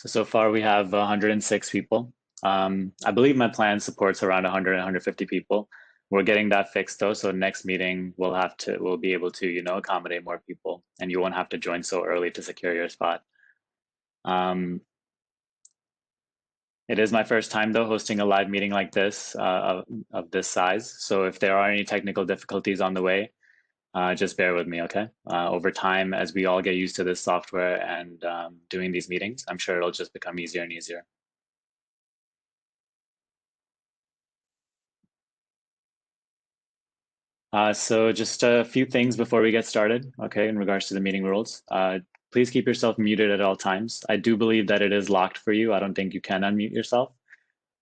So far we have 106 people. I believe my plan supports around 100, 150 people. We're getting that fixed though. So next meeting we'll be able to, accommodate more people, and you won't have to join so early to secure your spot. Um, it is my first time though hosting a live meeting like this of this size. So if there are any technical difficulties on the way, just bear with me, okay? Over time, as we all get used to this software and doing these meetings, I'm sure it'll just become easier and easier. So just a few things before we get started, okay, in regards to the meeting rules. Please keep yourself muted at all times. I do believe that it is locked for you. I don't think you can unmute yourself,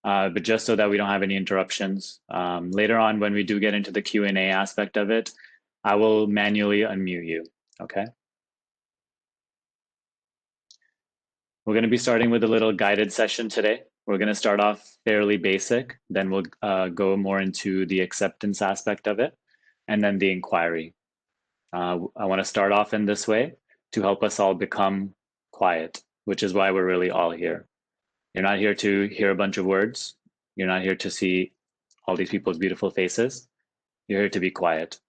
but just so that we don't have any interruptions. Later on, when we do get into the Q&A aspect of it, I will manually unmute you, okay? We're going to be starting with a little guided session today. We're going to start off fairly basic, then we'll go more into the acceptance aspect of it, and then the inquiry. I want to start off in this way to help us all become quiet, which is why we're really all here. You're not here to hear a bunch of words. You're not here to see all these people's beautiful faces. You're here to be quiet.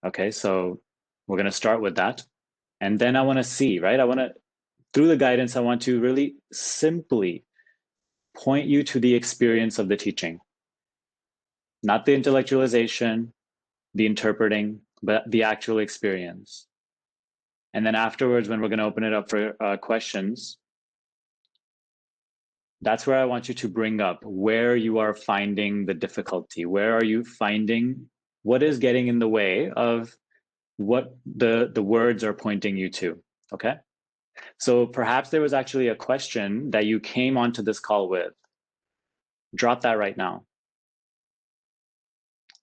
Okay, so we're going to start with that. And then I want to see, right? Through the guidance, I want to really simply point you to the experience of the teaching, not the intellectualization, the interpreting, but the actual experience. And then afterwards, when we're going to open it up for questions, that's where I want you to bring up where you are finding the difficulty. Where are you finding what is getting in the way of what the words are pointing you to, okay? So perhaps there was actually a question that you came onto this call with. Drop that right now.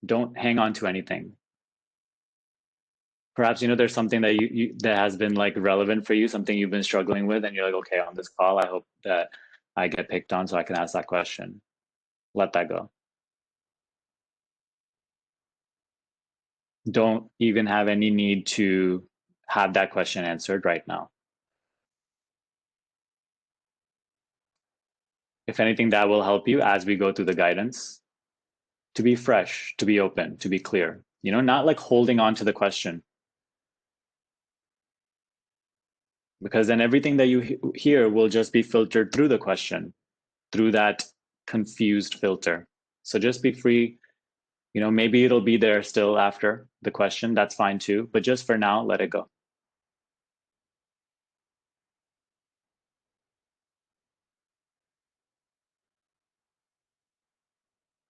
Don't hang on to anything. Perhaps there's something that that has been like relevant for you, something you've been struggling with, and you're like, okay, on this call, I hope that I get picked on so I can ask that question. Let that go. Don't even have any need to have that question answered right now. If anything, that will help you as we go through the guidance to be fresh, to be open, to be clear. Not like holding on to the question. Because then everything that you hear will just be filtered through the question, through that confused filter. So just be free. Maybe it'll be there still after the question. That's fine too. But just for now, let it go.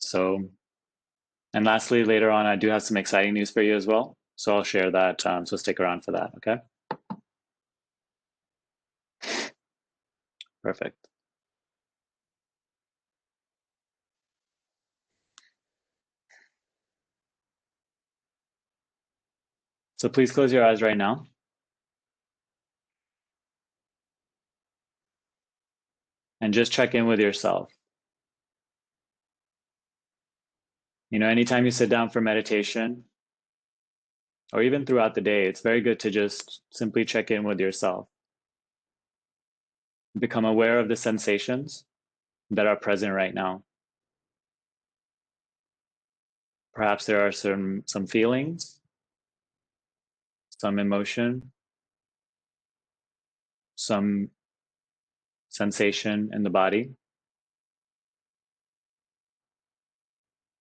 So, and lastly, later on, I do have some exciting news for you as well. So I'll share that. So stick around for that, okay? Perfect. So please close your eyes right now. And just check in with yourself. Anytime you sit down for meditation, or even throughout the day, it's very good to just simply check in with yourself. Become aware of the sensations that are present right now. Perhaps there are some feelings, some emotion, some sensation in the body.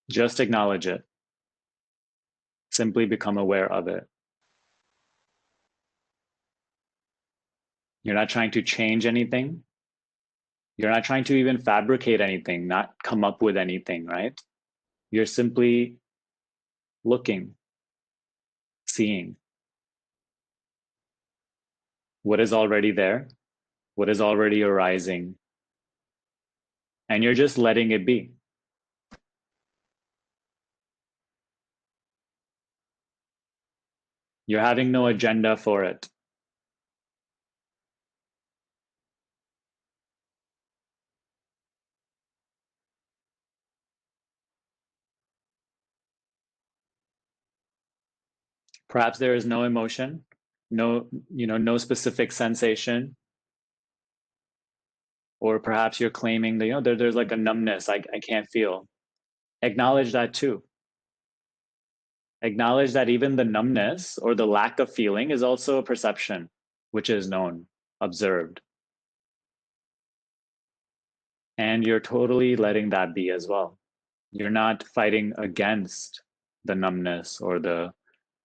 Just acknowledge it. Simply become aware of it. You're not trying to change anything. You're not trying to even fabricate anything, not come up with anything, right? You're simply looking, seeing what is already there, what is already arising, and you're just letting it be. You're having no agenda for it. Perhaps there is no emotion, no specific sensation. Or perhaps you're claiming that, there's like a numbness, I can't feel. Acknowledge that too. Acknowledge that even the numbness or the lack of feeling is also a perception, which is known, observed. And you're totally letting that be as well. You're not fighting against the numbness or the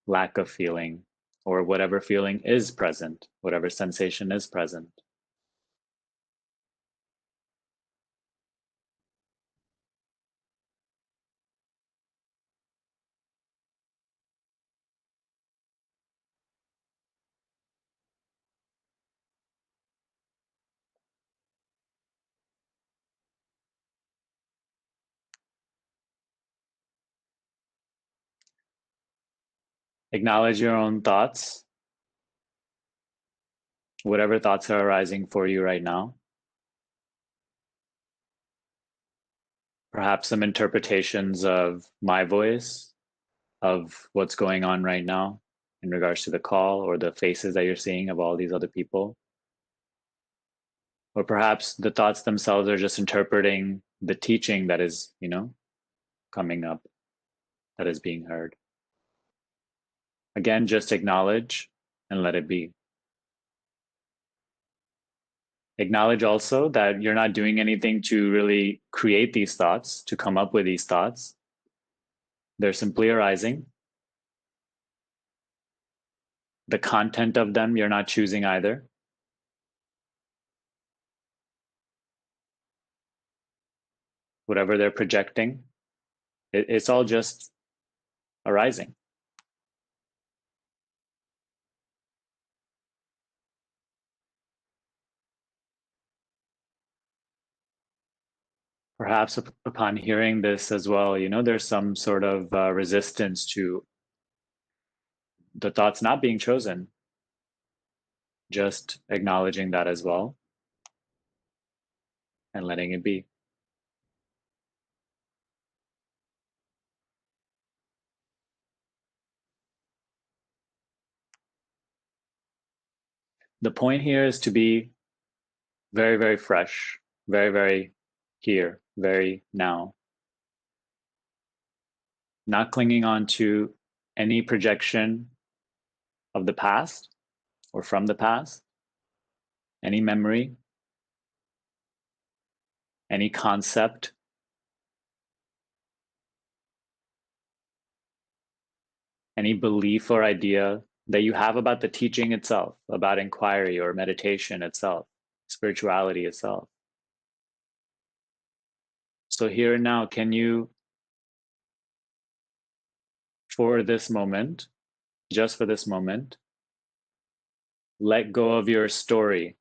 lack of feeling or whatever feeling is present, whatever sensation is present. Acknowledge your own thoughts, whatever thoughts are arising for you right now. Perhaps some interpretations of my voice, of what's going on right now in regards to the call or the faces that you're seeing of all these other people. Or perhaps the thoughts themselves are just interpreting the teaching that is, coming up, that is being heard. Again, just acknowledge and let it be. Acknowledge also that you're not doing anything to really create these thoughts, to come up with these thoughts. They're simply arising. The content of them, you're not choosing either. Whatever they're projecting, it's all just arising. Perhaps upon hearing this as well, there's some sort of resistance to the thoughts not being chosen. Just acknowledging that as well and letting it be. The point here is to be very, very fresh, very, very here, very now. Not clinging on to any projection of the past or from the past, any memory, any concept, any belief or idea that you have about the teaching itself, about inquiry or meditation itself, spirituality itself. So, here and now, can you, for this moment, just for this moment, let go of your story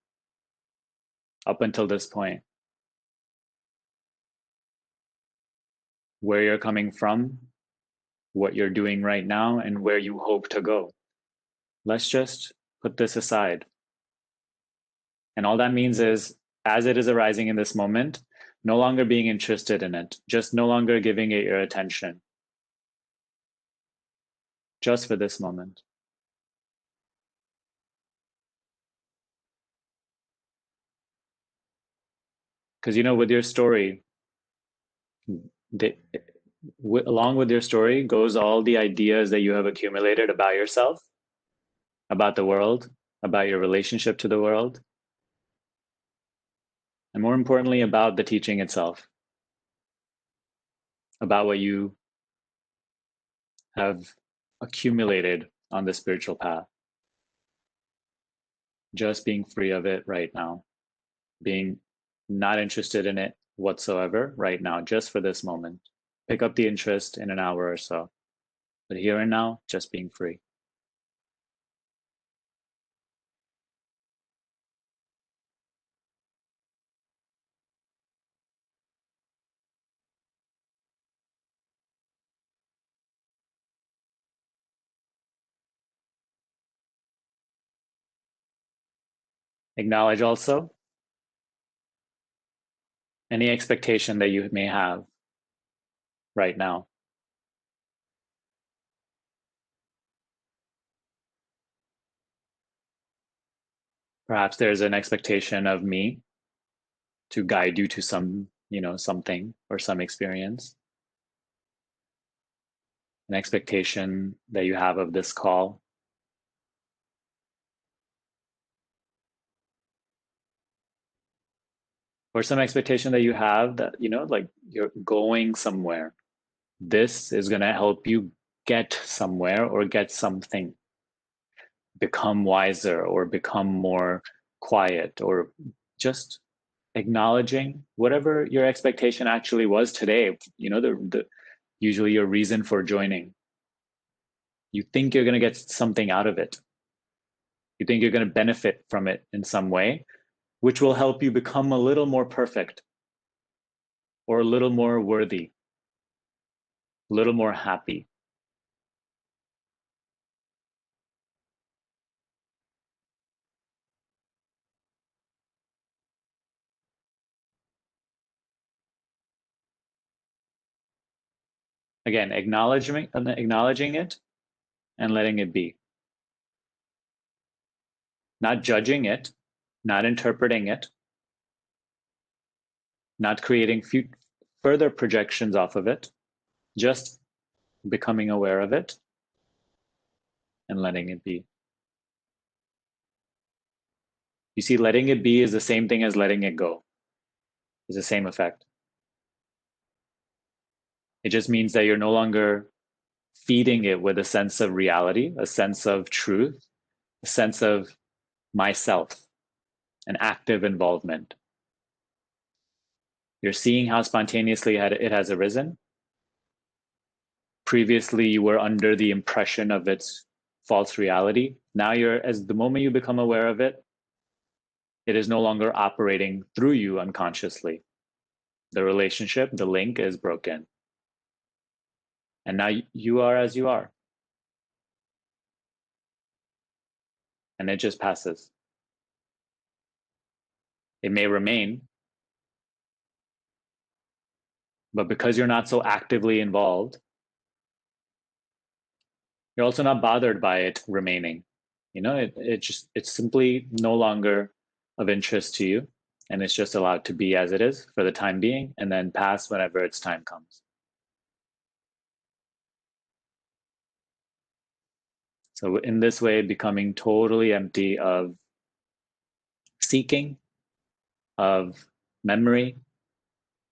up until this point, where you're coming from, what you're doing right now, and where you hope to go. Let's just put this aside. And all that means is, as it is arising in this moment, no longer being interested in it, just no longer giving it your attention, just for this moment. Because, with your story, they, along with your story goes all the ideas that you have accumulated about yourself, about the world, about your relationship to the world, and more importantly, about the teaching itself, about what you have accumulated on the spiritual path. Just being free of it right now, being not interested in it whatsoever right now, just for this moment. Pick up the interest in an hour or so, but here and now, just being free. Acknowledge also any expectation that you may have right now. Perhaps there's an expectation of me to guide you to some, something or some experience, an expectation that you have of this call. Or some expectation that you have that, like you're going somewhere. This is going to help you get somewhere or get something, become wiser or become more quiet, or just acknowledging whatever your expectation actually was today. The usually your reason for joining. You think you're going to get something out of it. You think you're going to benefit from it in some way, which will help you become a little more perfect or a little more worthy, a little more happy. Again, acknowledging it and letting it be. Not judging it, not interpreting it, not creating further projections off of it, just becoming aware of it and letting it be. You see, letting it be is the same thing as letting it go. It's the same effect. It just means that you're no longer feeding it with a sense of reality, a sense of truth, a sense of myself, an active involvement. You're seeing how spontaneously it has arisen. Previously, you were under the impression of its false reality. Now as the moment you become aware of it, it is no longer operating through you unconsciously. The relationship, the link is broken. And now you are as you are. And it just passes. It may remain, but because you're not so actively involved, you're also not bothered by it remaining. It's simply no longer of interest to you, and it's just allowed to be as it is for the time being, and then pass whenever its time comes. So in this way, becoming totally empty of seeking, of memory,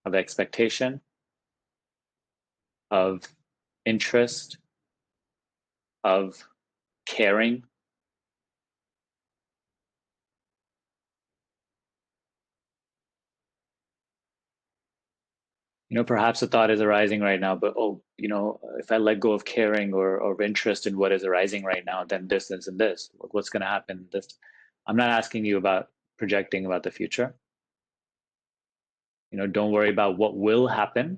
of expectation, of interest, of caring. Perhaps a thought is arising right now, but if I let go of caring or of interest in what is arising right now, then this and this. What's going to happen? This. I'm not asking you about projecting about the future. Don't worry about what will happen.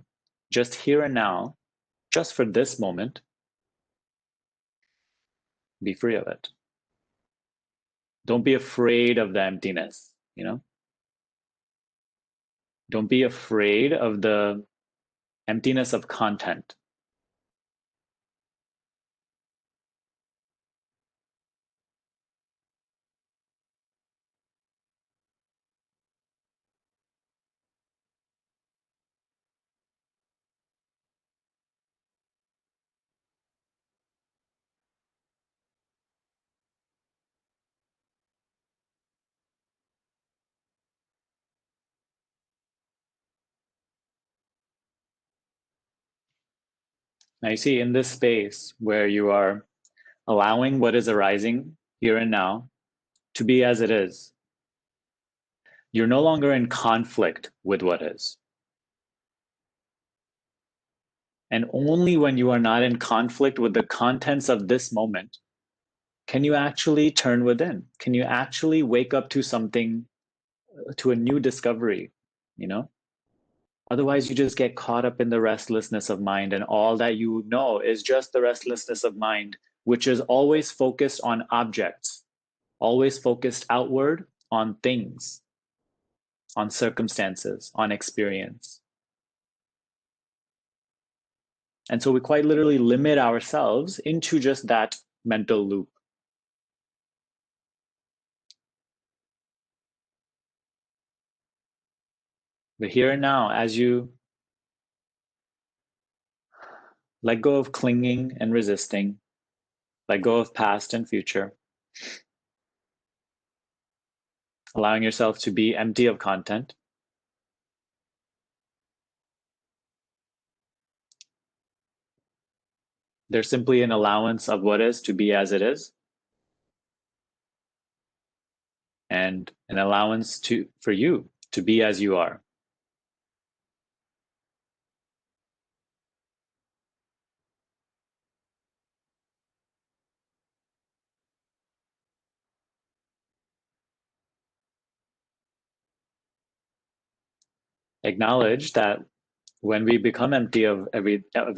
Just here and now, just for this moment, be free of it. Don't be afraid of the emptiness. Don't be afraid of the emptiness of content. Now you see, in this space where you are allowing what is arising here and now to be as it is, you're no longer in conflict with what is. And only when you are not in conflict with the contents of this moment can you actually turn within. Can you actually wake up to something, to a new discovery, Otherwise, you just get caught up in the restlessness of mind, and all that you know is just the restlessness of mind, which is always focused on objects, always focused outward on things, on circumstances, on experience. And so we quite literally limit ourselves into just that mental loop. The here and now, as you let go of clinging and resisting, let go of past and future, allowing yourself to be empty of content. There's simply an allowance of what is to be as it is, and an allowance for you to be as you are. Acknowledge that when we become empty of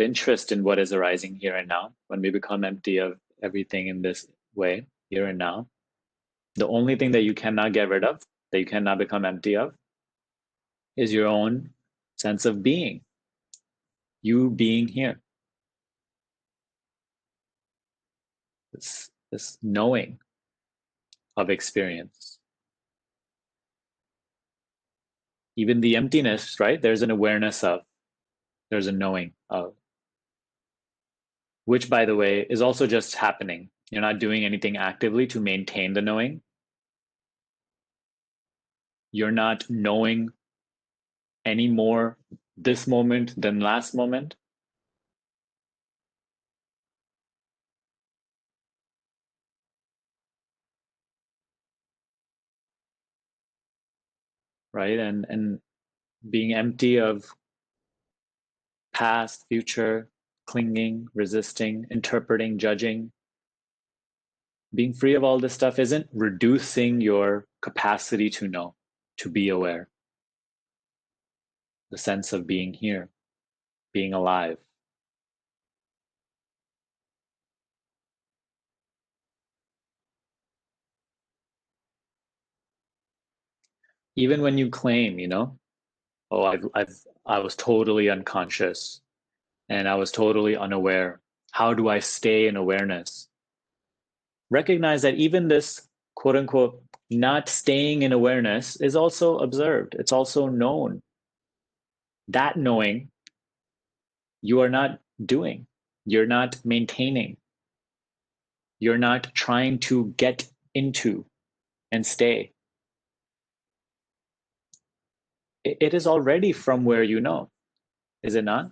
interest in what is arising here and now, when we become empty of everything in this way here and now, the only thing that you cannot get rid of, that you cannot become empty of, is your own sense of being, you being here, this knowing of experience. Even the emptiness, right? There's an awareness of, there's a knowing of, which, by the way, is also just happening. You're not doing anything actively to maintain the knowing. You're not knowing any more this moment than last moment. Right? And being empty of past, future, clinging, resisting, interpreting, judging. Being free of all this stuff isn't reducing your capacity to know, to be aware. The sense of being here, being alive. Even when you claim, oh, I was totally unconscious and I was totally unaware. How do I stay in awareness? Recognize that even this quote unquote not staying in awareness is also observed. It's also known. That knowing you are not doing, you're not maintaining, you're not trying to get into and stay. It is already from where you know, is it not?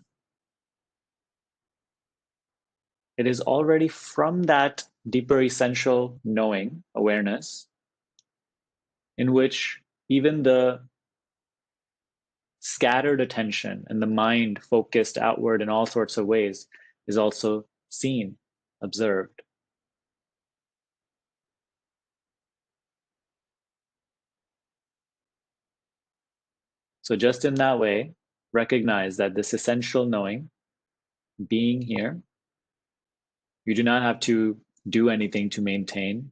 It is already from that deeper essential knowing, awareness, in which even the scattered attention and the mind focused outward in all sorts of ways is also seen, observed. So, just in that way, recognize that this essential knowing, being here, you do not have to do anything to maintain,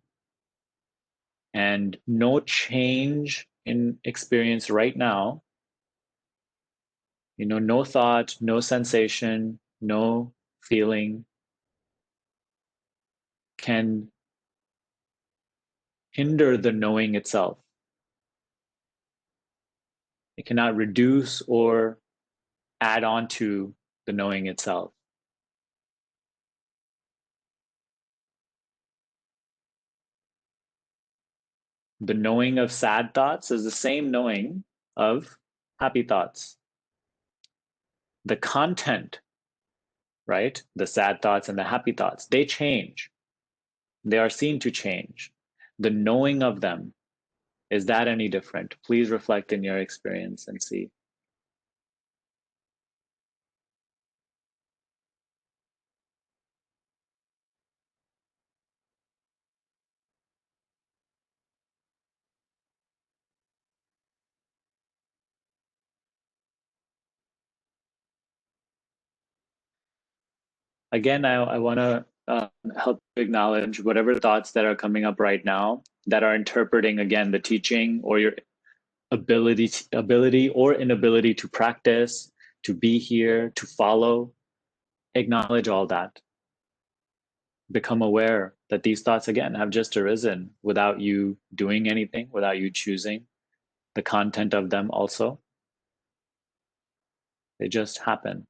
and no change in experience right now, no thought, no sensation, no feeling can hinder the knowing itself. It cannot reduce or add on to the knowing itself. The knowing of sad thoughts is the same knowing of happy thoughts. The content, right? The sad thoughts and the happy thoughts, they change. They are seen to change. The knowing of them, is that any different? Please reflect in your experience and see. Again, I want to help acknowledge whatever thoughts that are coming up right now that are interpreting, again, the teaching or your ability or inability to practice, to be here, to follow. Acknowledge all that. Become aware that these thoughts, again, have just arisen without you doing anything, without you choosing the content of them also. They just happen.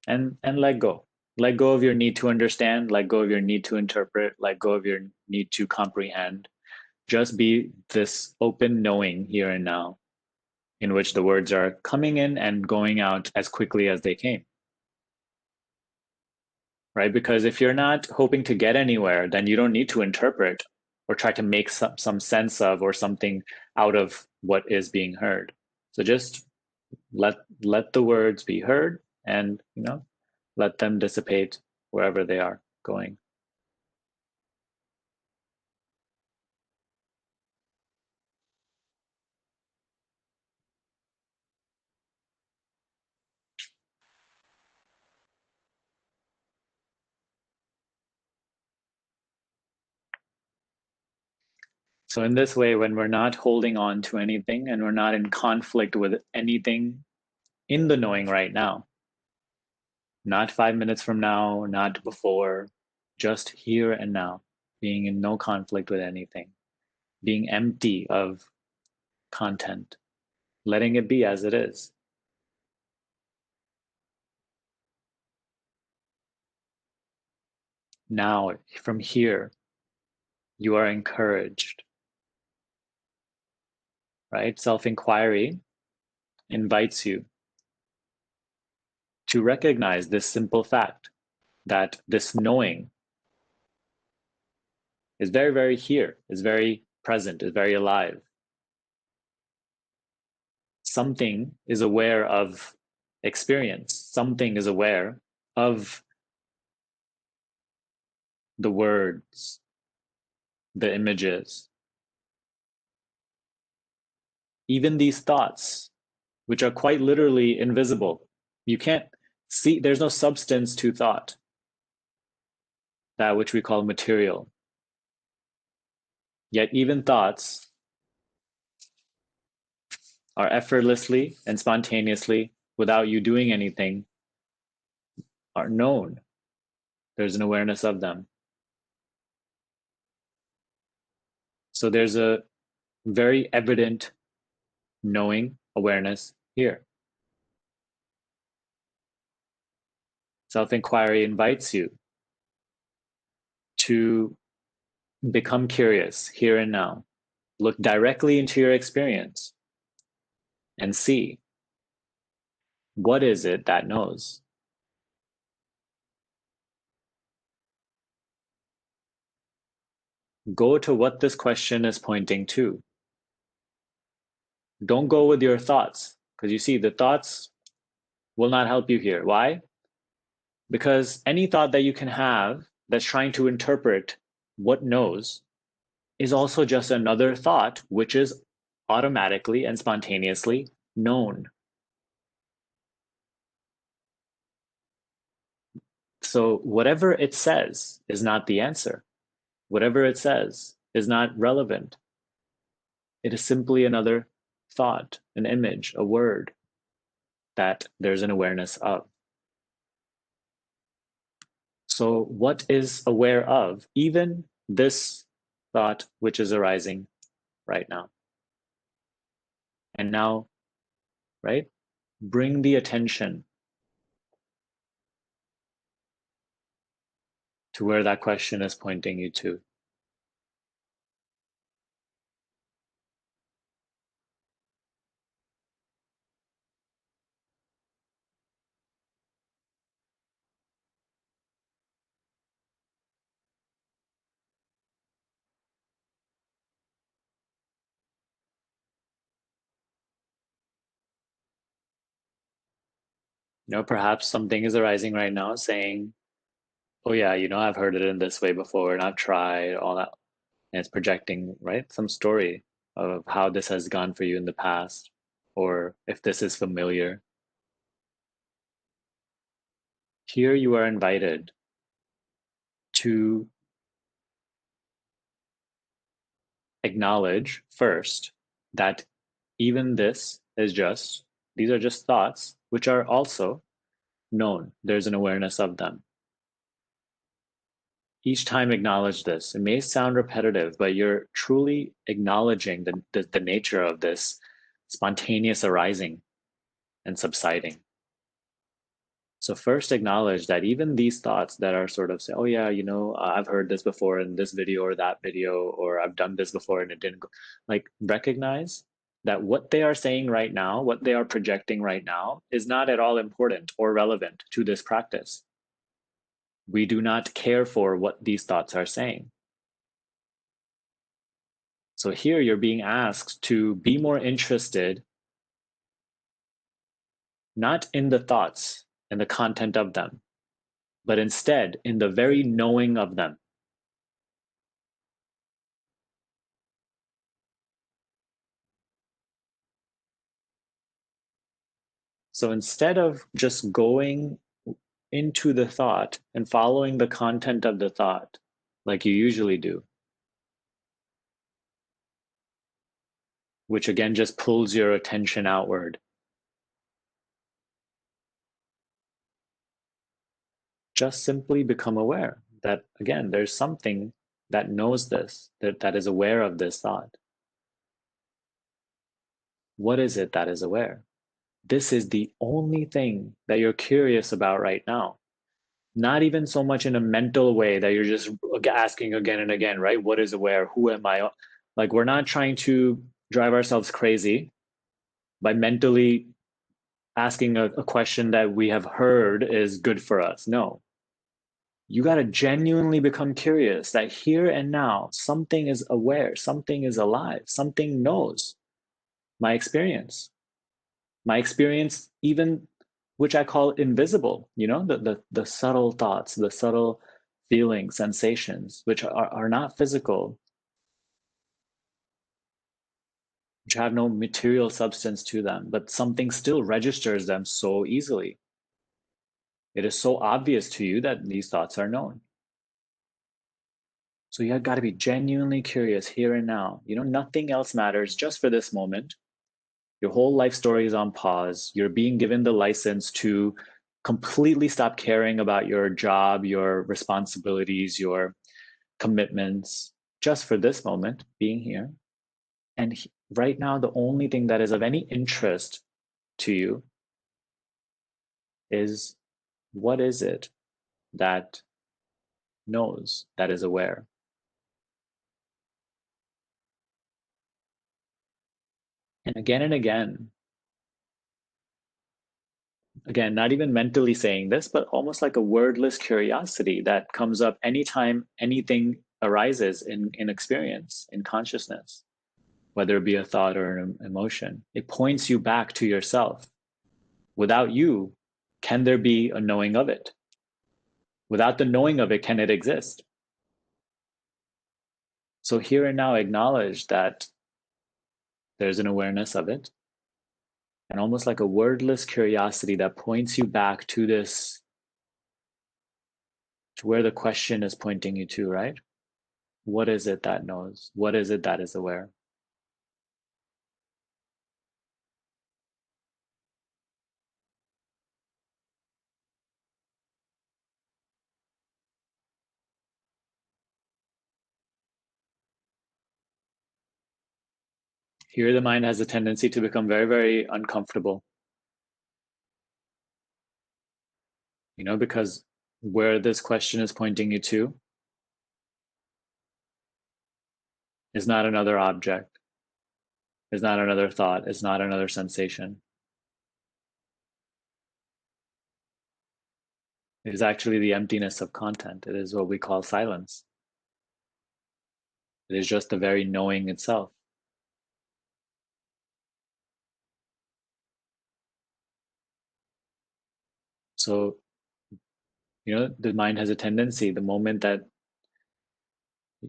And let go. Let go of your need to understand, let go of your need to interpret, let go of your need to comprehend. Just be this open knowing here and now, in which the words are coming in and going out as quickly as they came. Right? Because if you're not hoping to get anywhere, then you don't need to interpret or try to make some sense of or something out of what is being heard. So just let the words be heard, and let them dissipate wherever they are going. So in this way, when we're not holding on to anything and we're not in conflict with anything in the knowing right now, not 5 minutes from now, not before, just here and now, being in no conflict with anything, being empty of content, letting it be as it is. Now, from here, you are encouraged, right? Self-inquiry invites you to recognize this simple fact that this knowing is very, very here, is very present, is very alive. Something is aware of experience, something is aware of the words, the images, even these thoughts, which are quite literally invisible. You can't see, there's no substance to thought, that which we call material. Yet, even thoughts are effortlessly and spontaneously, without you doing anything, are known. There's an awareness of them. So there's a very evident knowing awareness here. Self-inquiry invites you to become curious here and now. Look directly into your experience and see, what is it that knows? Go to what this question is pointing to. Don't go with your thoughts, because you see, the thoughts will not help you here. Why? Because any thought that you can have that's trying to interpret what knows is also just another thought, which is automatically and spontaneously known. So whatever it says is not the answer. Whatever it says is not relevant. It is simply another thought, an image, a word that there's an awareness of. So what is aware of even this thought which is arising right now? And now, right? Bring the attention to where that question is pointing you to. Perhaps something is arising right now saying, oh yeah, I've heard it in this way before and I've tried all that. And it's projecting, right? Some story of how this has gone for you in the past, or if this is familiar. Here you are invited to acknowledge first that even these are just thoughts, which are also known. There's an awareness of them. Each time acknowledge this. It may sound repetitive, but you're truly acknowledging the nature of this spontaneous arising. and subsiding. So first acknowledge that even these thoughts that are sort of say, oh yeah, I've heard this before in this video or that video, or I've done this before and it didn't go. Like recognize that what they are saying right now, what they are projecting right now is not at all important or relevant to this practice. We do not care for what these thoughts are saying. So here you're being asked to be more interested, not in the thoughts and the content of them, but instead in the very knowing of them. So instead of just going into the thought and following the content of the thought like you usually do, which again just pulls your attention outward, just simply become aware that, again, there's something that knows this, that is aware of this thought. What is it that is aware? This is the only thing that you're curious about right now. Not even so much in a mental way that you're just asking again and again, right? What is aware? Who am I? Like, we're not trying to drive ourselves crazy by mentally asking a question that we have heard is good for us. No. You got to genuinely become curious that here and now, something is aware, something is alive, something knows my experience. My experience, even which I call invisible, the subtle thoughts, the subtle feelings, sensations, which are not physical, which have no material substance to them, but something still registers them so easily. It is so obvious to you that these thoughts are known. So you have got to be genuinely curious here and now. Nothing else matters just for this moment. Your whole life story is on pause. You're being given the license to completely stop caring about your job, your responsibilities, your commitments, just for this moment, being here. And right now, the only thing that is of any interest to you is, what is it that knows, that is aware? And again, not even mentally saying this, but almost like a wordless curiosity that comes up anytime anything arises in experience, in consciousness, whether it be a thought or an emotion. It points you back to yourself. Without you, can there be a knowing of it? Without the knowing of it, can it exist? So here and now, acknowledge that there's an awareness of it, and almost like a wordless curiosity that points you back to this, to where the question is pointing you to, right? What is it that knows? What is it that is aware? Here, the mind has a tendency to become very, very uncomfortable, because where this question is pointing you to is not another object, is not another thought, is not another sensation. It is actually the emptiness of content. It is what we call silence. It is just the very knowing itself. So, the mind has a tendency, the moment that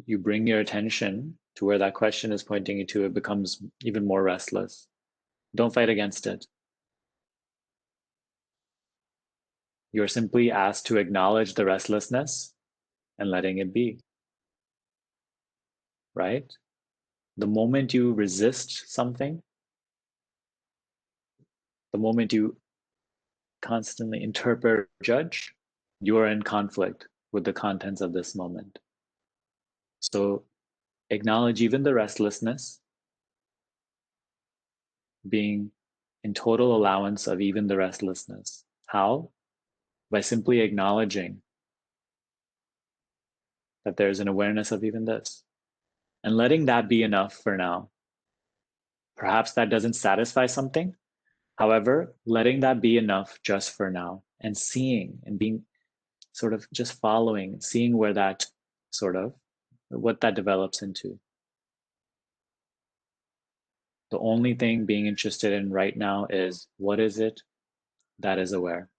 you bring your attention to where that question is pointing you to, it becomes even more restless. Don't fight against it. You're simply asked to acknowledge the restlessness and letting it be, right? The moment you resist something, the moment you constantly interpret or judge, you're in conflict with the contents of this moment. So acknowledge even the restlessness, being in total allowance of even the restlessness. How? By simply acknowledging that there's an awareness of even this and letting that be enough for now. Perhaps that doesn't satisfy something. However, letting that be enough just for now and seeing and being sort of just following, seeing where that sort of, what that develops into. The only thing being interested in right now is what is it that is aware?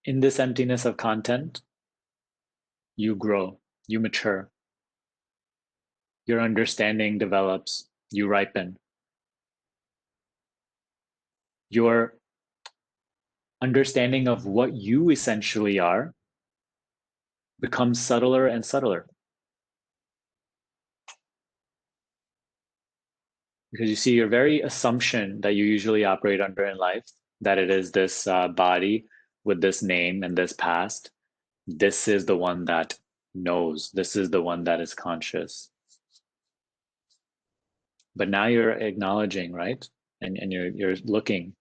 In this emptiness of content, you grow, you mature, your understanding develops, you ripen. Your understanding of what you essentially are becomes subtler and subtler. Because you see, your very assumption that you usually operate under in life, that it is this body with this name and this past, this is the one that knows, this is the one that is conscious. But now you're acknowledging, right? And you're looking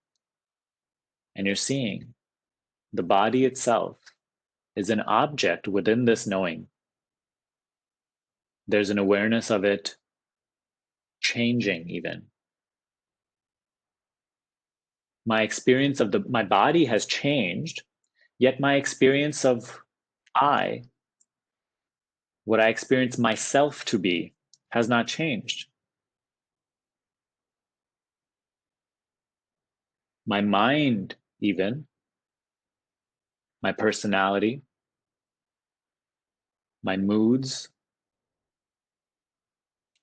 and you're seeing the body itself is an object within this knowing. There's an awareness of it changing even. My experience of my body has changed, yet my experience of I, what I experience myself to be, has not changed. My mind, even, my personality, my moods,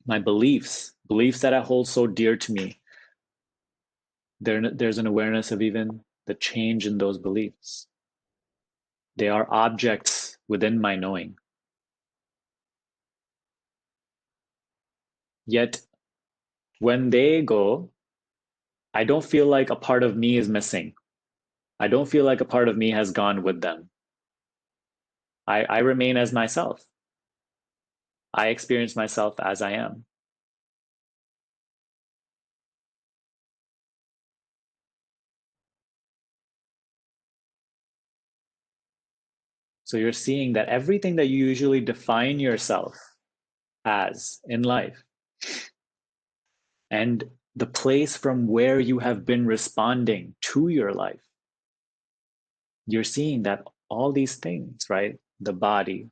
my beliefs that I hold so dear to me, there's an awareness of even the change in those beliefs. They are objects within my knowing. Yet, when they go, I don't feel like a part of me is missing. I don't feel like a part of me has gone with them. I remain as myself. I experience myself as I am. So you're seeing that everything that you usually define yourself as in life and the place from where you have been responding to your life, you're seeing that all these things, right? The body,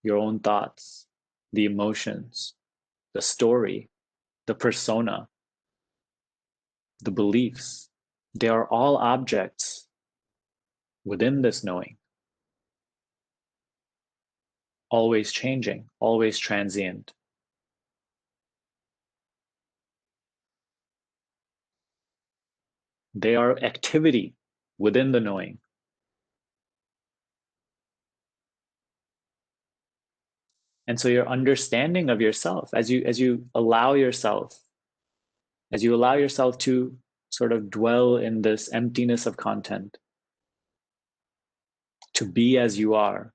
your own thoughts, the emotions, the story, the persona, the beliefs, they are all objects within this knowing, always changing, always transient. They are activity within the knowing. And so your understanding of yourself, as you allow yourself, as you allow yourself to sort of dwell in this emptiness of content, to be as you are,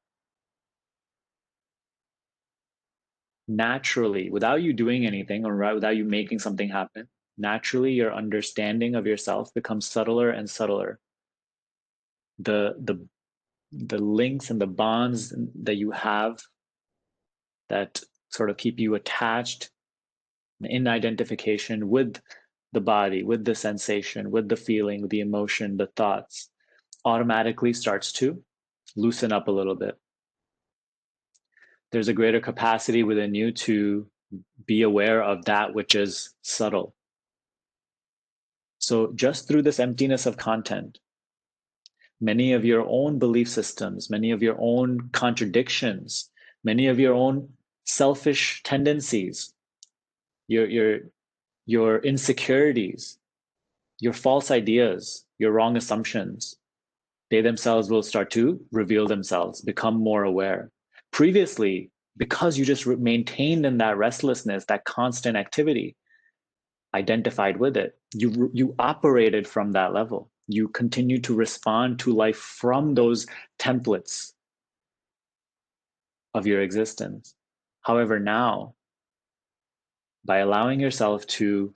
naturally, without you doing anything or without you making something happen, naturally your understanding of yourself becomes subtler and subtler. The links and the bonds that you have that sort of keep you attached in identification with the body, with the sensation, with the feeling, the emotion, the thoughts, automatically starts to loosen up a little bit. There's a greater capacity within you to be aware of that which is subtle. So, just through this emptiness of content, many of your own belief systems, many of your own contradictions, many of your own selfish tendencies, your your insecurities, your false ideas, your wrong assumptions, they themselves will start to reveal themselves, become more aware. Previously, because you just maintained in that restlessness, that constant activity, identified with it, you operated from that level. You continue to respond to life from those templates of your existence. However, now, by allowing yourself to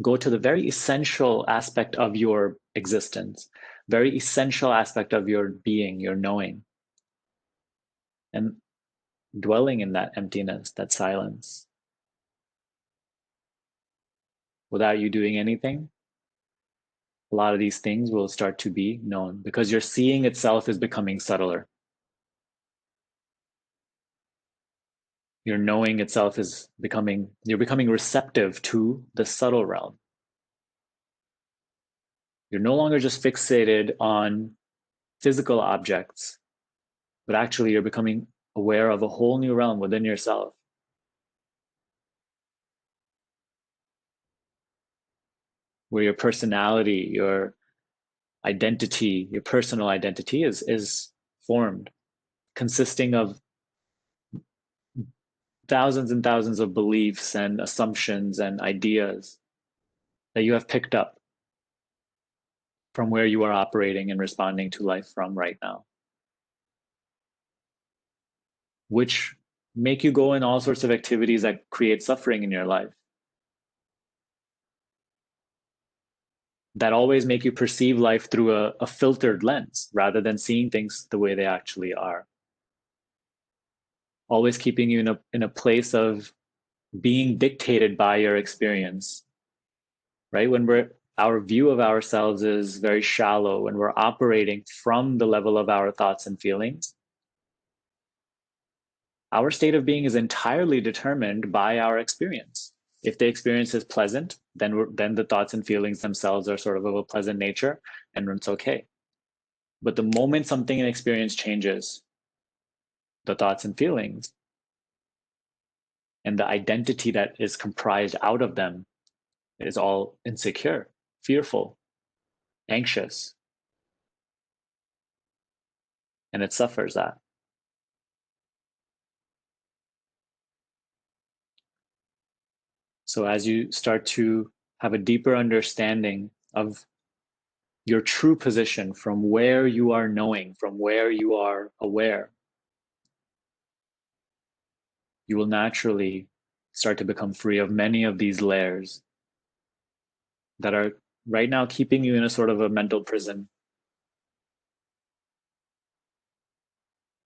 go to the very essential aspect of your existence, very essential aspect of your being, your knowing, and dwelling in that emptiness, that silence, without you doing anything, a lot of these things will start to be known because your seeing itself is becoming subtler. Your knowing itself is you're becoming receptive to the subtle realm. You're no longer just fixated on physical objects, but actually you're becoming aware of a whole new realm within yourself where your personality, your identity, your personal identity is formed, consisting of thousands and thousands of beliefs and assumptions and ideas that you have picked up from where you are operating and responding to life from right now, which make you go in all sorts of activities that create suffering in your life, that always make you perceive life through a filtered lens rather than seeing things the way they actually are, always keeping you in a place of being dictated by your experience, right? When our view of ourselves is very shallow, when we're operating from the level of our thoughts and feelings, our state of being is entirely determined by our experience. If the experience is pleasant, then the thoughts and feelings themselves are sort of a pleasant nature, and it's okay. But the moment something in experience changes, the thoughts and feelings and the identity that is comprised out of them is all insecure, fearful, anxious, and it suffers that. So as you start to have a deeper understanding of your true position from where you are knowing, from where you are aware, you will naturally start to become free of many of these layers that are right now keeping you in a sort of a mental prison.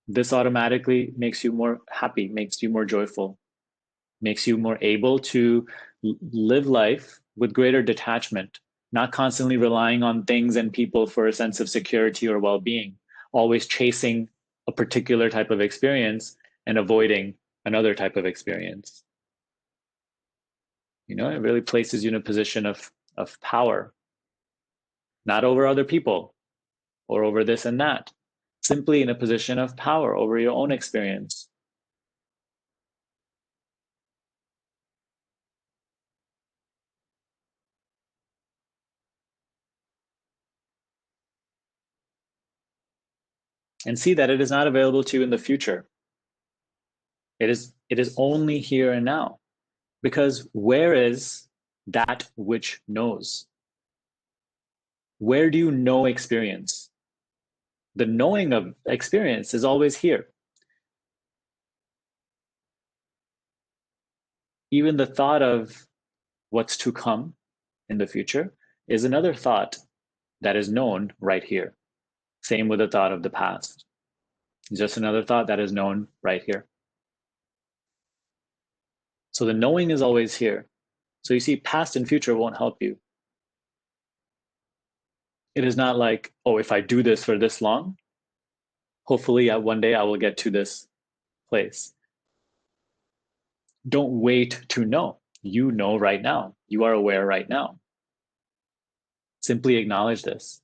This automatically makes you more happy, makes you more joyful, makes you more able to live life with greater detachment, not constantly relying on things and people for a sense of security or well being, always chasing a particular type of experience and avoiding another type of experience. You know, it really places you in a position of power, not over other people or over this and that, simply in a position of power over your own experience. And see that it is not available to you in the future. It is only here and now. Because where is that which knows? Where do you know experience? The knowing of experience is always here. Even the thought of what's to come in the future is another thought that is known right here. Same with the thought of the past. Just another thought that is known right here. So the knowing is always here. So you see, past and future won't help you. It is not like, oh, if I do this for this long, hopefully one day I will get to this place. Don't wait to know. You know right now. You are aware right now. Simply acknowledge this.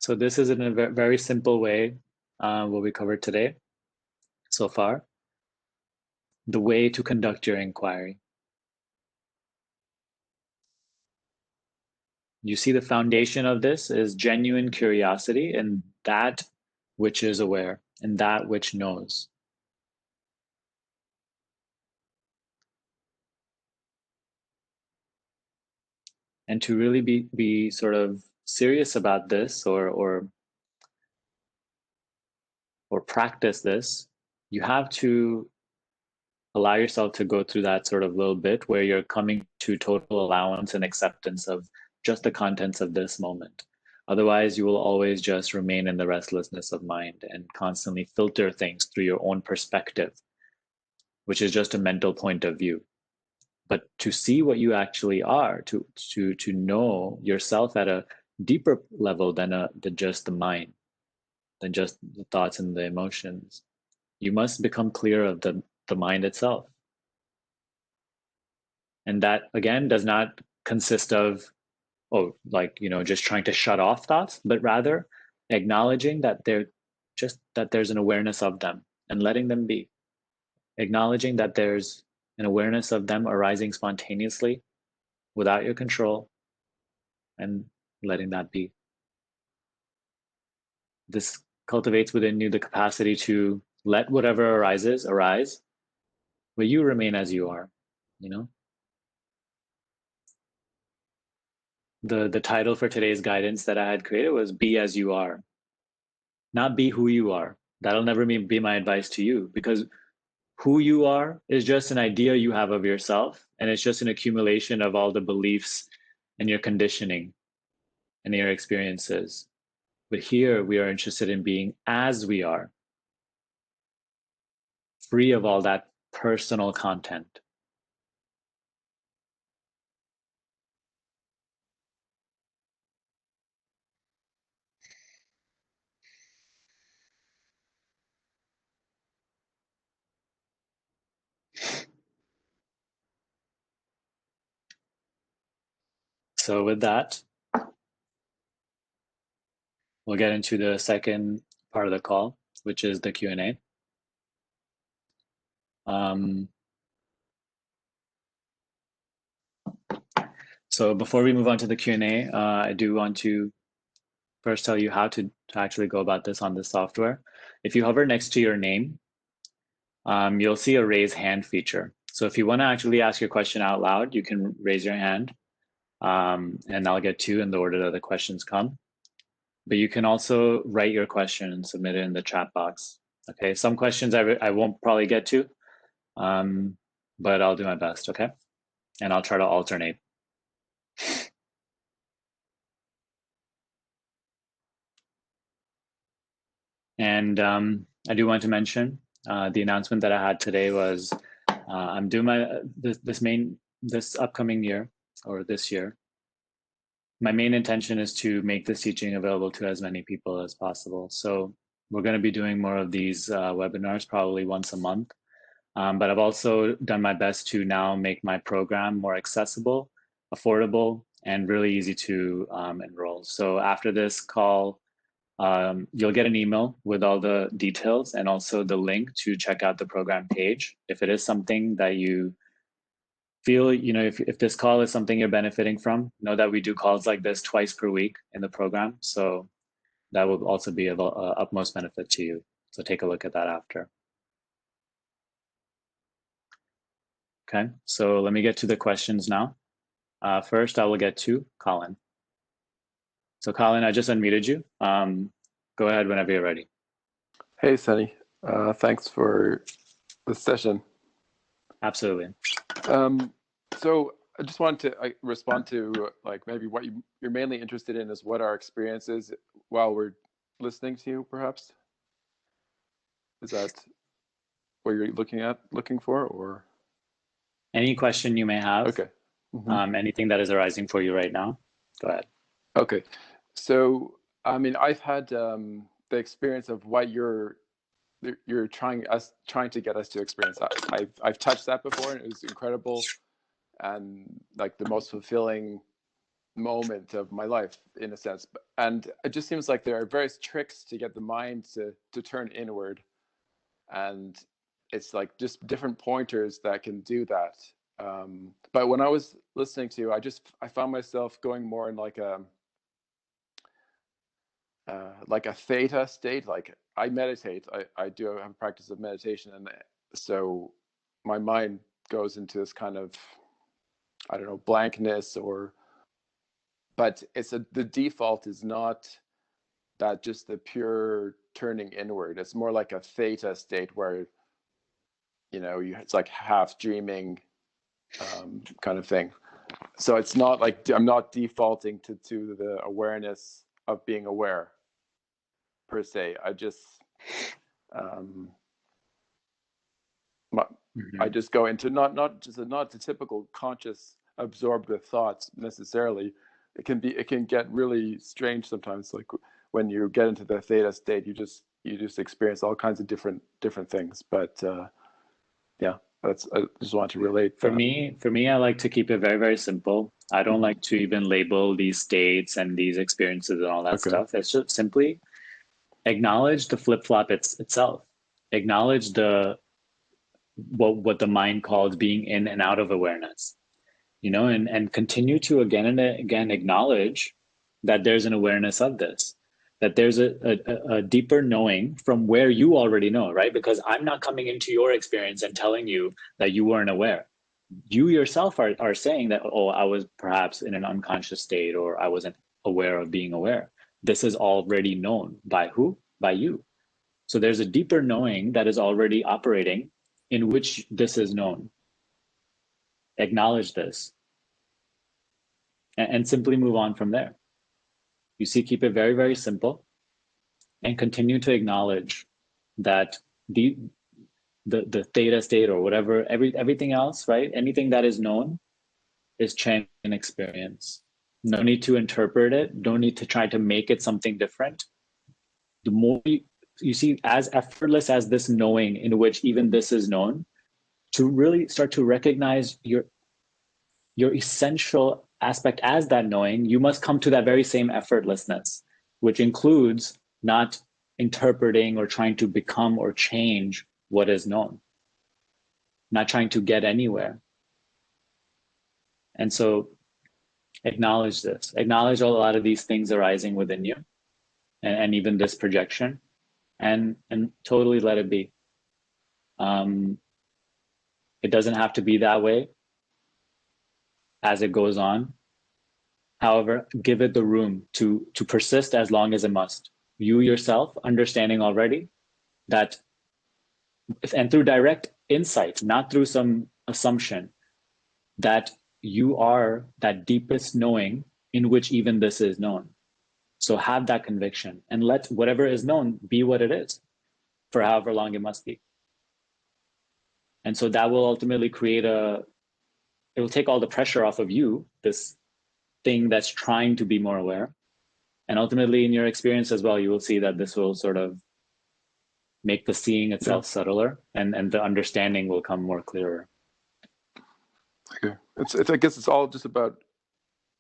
So this is in a very simple way what we covered today so far. The way to conduct your inquiry. You see, the foundation of this is genuine curiosity in that which is aware, and that which knows. And to really be sort of serious about this or practice this, you have to allow yourself to go through that sort of little bit where you're coming to total allowance and acceptance of just the contents of this moment. Otherwise, you will always just remain in the restlessness of mind and constantly filter things through your own perspective, which is just a mental point of view. But to see what you actually are, to know yourself at a deeper level than just the mind, than just the thoughts and the emotions, you must become clear of the mind itself. And that again does not consist of, just trying to shut off thoughts, but rather acknowledging that there's an awareness of them and letting them be. Acknowledging that there's an awareness of them arising spontaneously without your control and letting that be. This cultivates within you the capacity to let whatever arises arise, but you remain as you are, you know? The title for today's guidance that I had created was Be As You Are, not be who you are. That'll never be my advice to you, because who you are is just an idea you have of yourself, and it's just an accumulation of all the beliefs and your conditioning and your experiences. But here we are interested in being as we are, free of all that personal content. So with that, we'll get into the second part of the call, which is the Q&A. So before we move on to the Q&A, I do want to first tell you how to actually go about this on this software. If you hover next to your name, you'll see a raise hand feature. So if you want to actually ask your question out loud, you can raise your hand, and I'll get to you in the order that the questions come. But you can also write your question and submit it in the chat box. Okay, some questions I won't probably get to, but I'll do my best, okay? And I'll try to alternate. And I do want to mention the announcement that I had today was I'm doing this upcoming year, or this year. My main intention is to make this teaching available to as many people as possible. So we're going to be doing more of these webinars, probably once a month. But I've also done my best to now make my program more accessible, affordable, and really easy to enroll. So after this call, you'll get an email with all the details and also the link to check out the program page. If it is something that you feel, if this call is something you're benefiting from, know that we do calls like this twice per week in the program. So that will also be of utmost benefit to you. So take a look at that after. Okay, so let me get to the questions now. First, I will get to Colin. So Colin, I just unmuted you. Go ahead whenever you're ready. Hey, Sunny. Thanks for the session. Absolutely. So I just wanted to respond to maybe what you're mainly interested in is what our experience is while we're listening to you, perhaps? Is that what you're looking for, or? Any question you may have. Okay. Mm-hmm. Anything that is arising for you right now, go ahead. Okay. So, I mean, I've had the experience of what you're trying to get us to experience. I've touched that before, and it was incredible, and like the most fulfilling moment of my life in a sense. And it just seems like there are various tricks to get the mind to turn inward, and it's like just different pointers that can do that. But when I was listening to you, I found myself going more in like a theta state. Like I meditate, I do have a practice of meditation, and so my mind goes into this kind of, I don't know, blankness, or but the default is not that, just the pure turning inward. It's more like a theta state where it's like half dreaming, kind of thing. So it's not like I'm not defaulting to the awareness of being aware per se. Um, I Mhm. just go into not the typical conscious absorbed with thoughts necessarily. It can get really strange sometimes. Like when you get into the theta state, you just experience all kinds of different things. But yeah, I just want to relate that. For me, I like to keep it very, very simple. I don't Mm-hmm. like to even label these states and these experiences and all that Okay. stuff. It's just simply acknowledge the flip-flop itself. Acknowledge the what the mind calls being in and out of awareness, and continue to again and again acknowledge that there's an awareness of this, that there's a deeper knowing from where you already know, right? Because I'm not coming into your experience and telling you that you weren't aware. You yourself are saying that, oh, I was perhaps in an unconscious state, or I wasn't aware of being aware. This is already known by who? By you. So there's a deeper knowing that is already operating in which this is known. Acknowledge this and simply move on from there. You see, keep it very, very simple and continue to acknowledge that the the theta state or whatever, everything else, right? Anything that is known is Chang experience. No need to interpret it. No need to try to make it something different. The more you see, as effortless as this knowing in which even this is known, to really start to recognize your essential aspect as that knowing, you must come to that very same effortlessness, which includes not interpreting or trying to become or change what is known, not trying to get anywhere. And so acknowledge this, acknowledge a lot of these things arising within you, and even this projection, and totally let it be. Um, it doesn't have to be that way as it goes on. However, give it the room to persist as long as it must. You yourself understanding already that, and through direct insight, not through some assumption, that you are that deepest knowing in which even this is known. So have that conviction and let whatever is known be what it is for however long it must be. And so that will ultimately it will take all the pressure off of you, this thing that's trying to be more aware. And ultimately, in your experience as well, you will see that this will sort of make the seeing Yeah. itself subtler, and the understanding will come more clearer. Okay. It's I guess it's all just about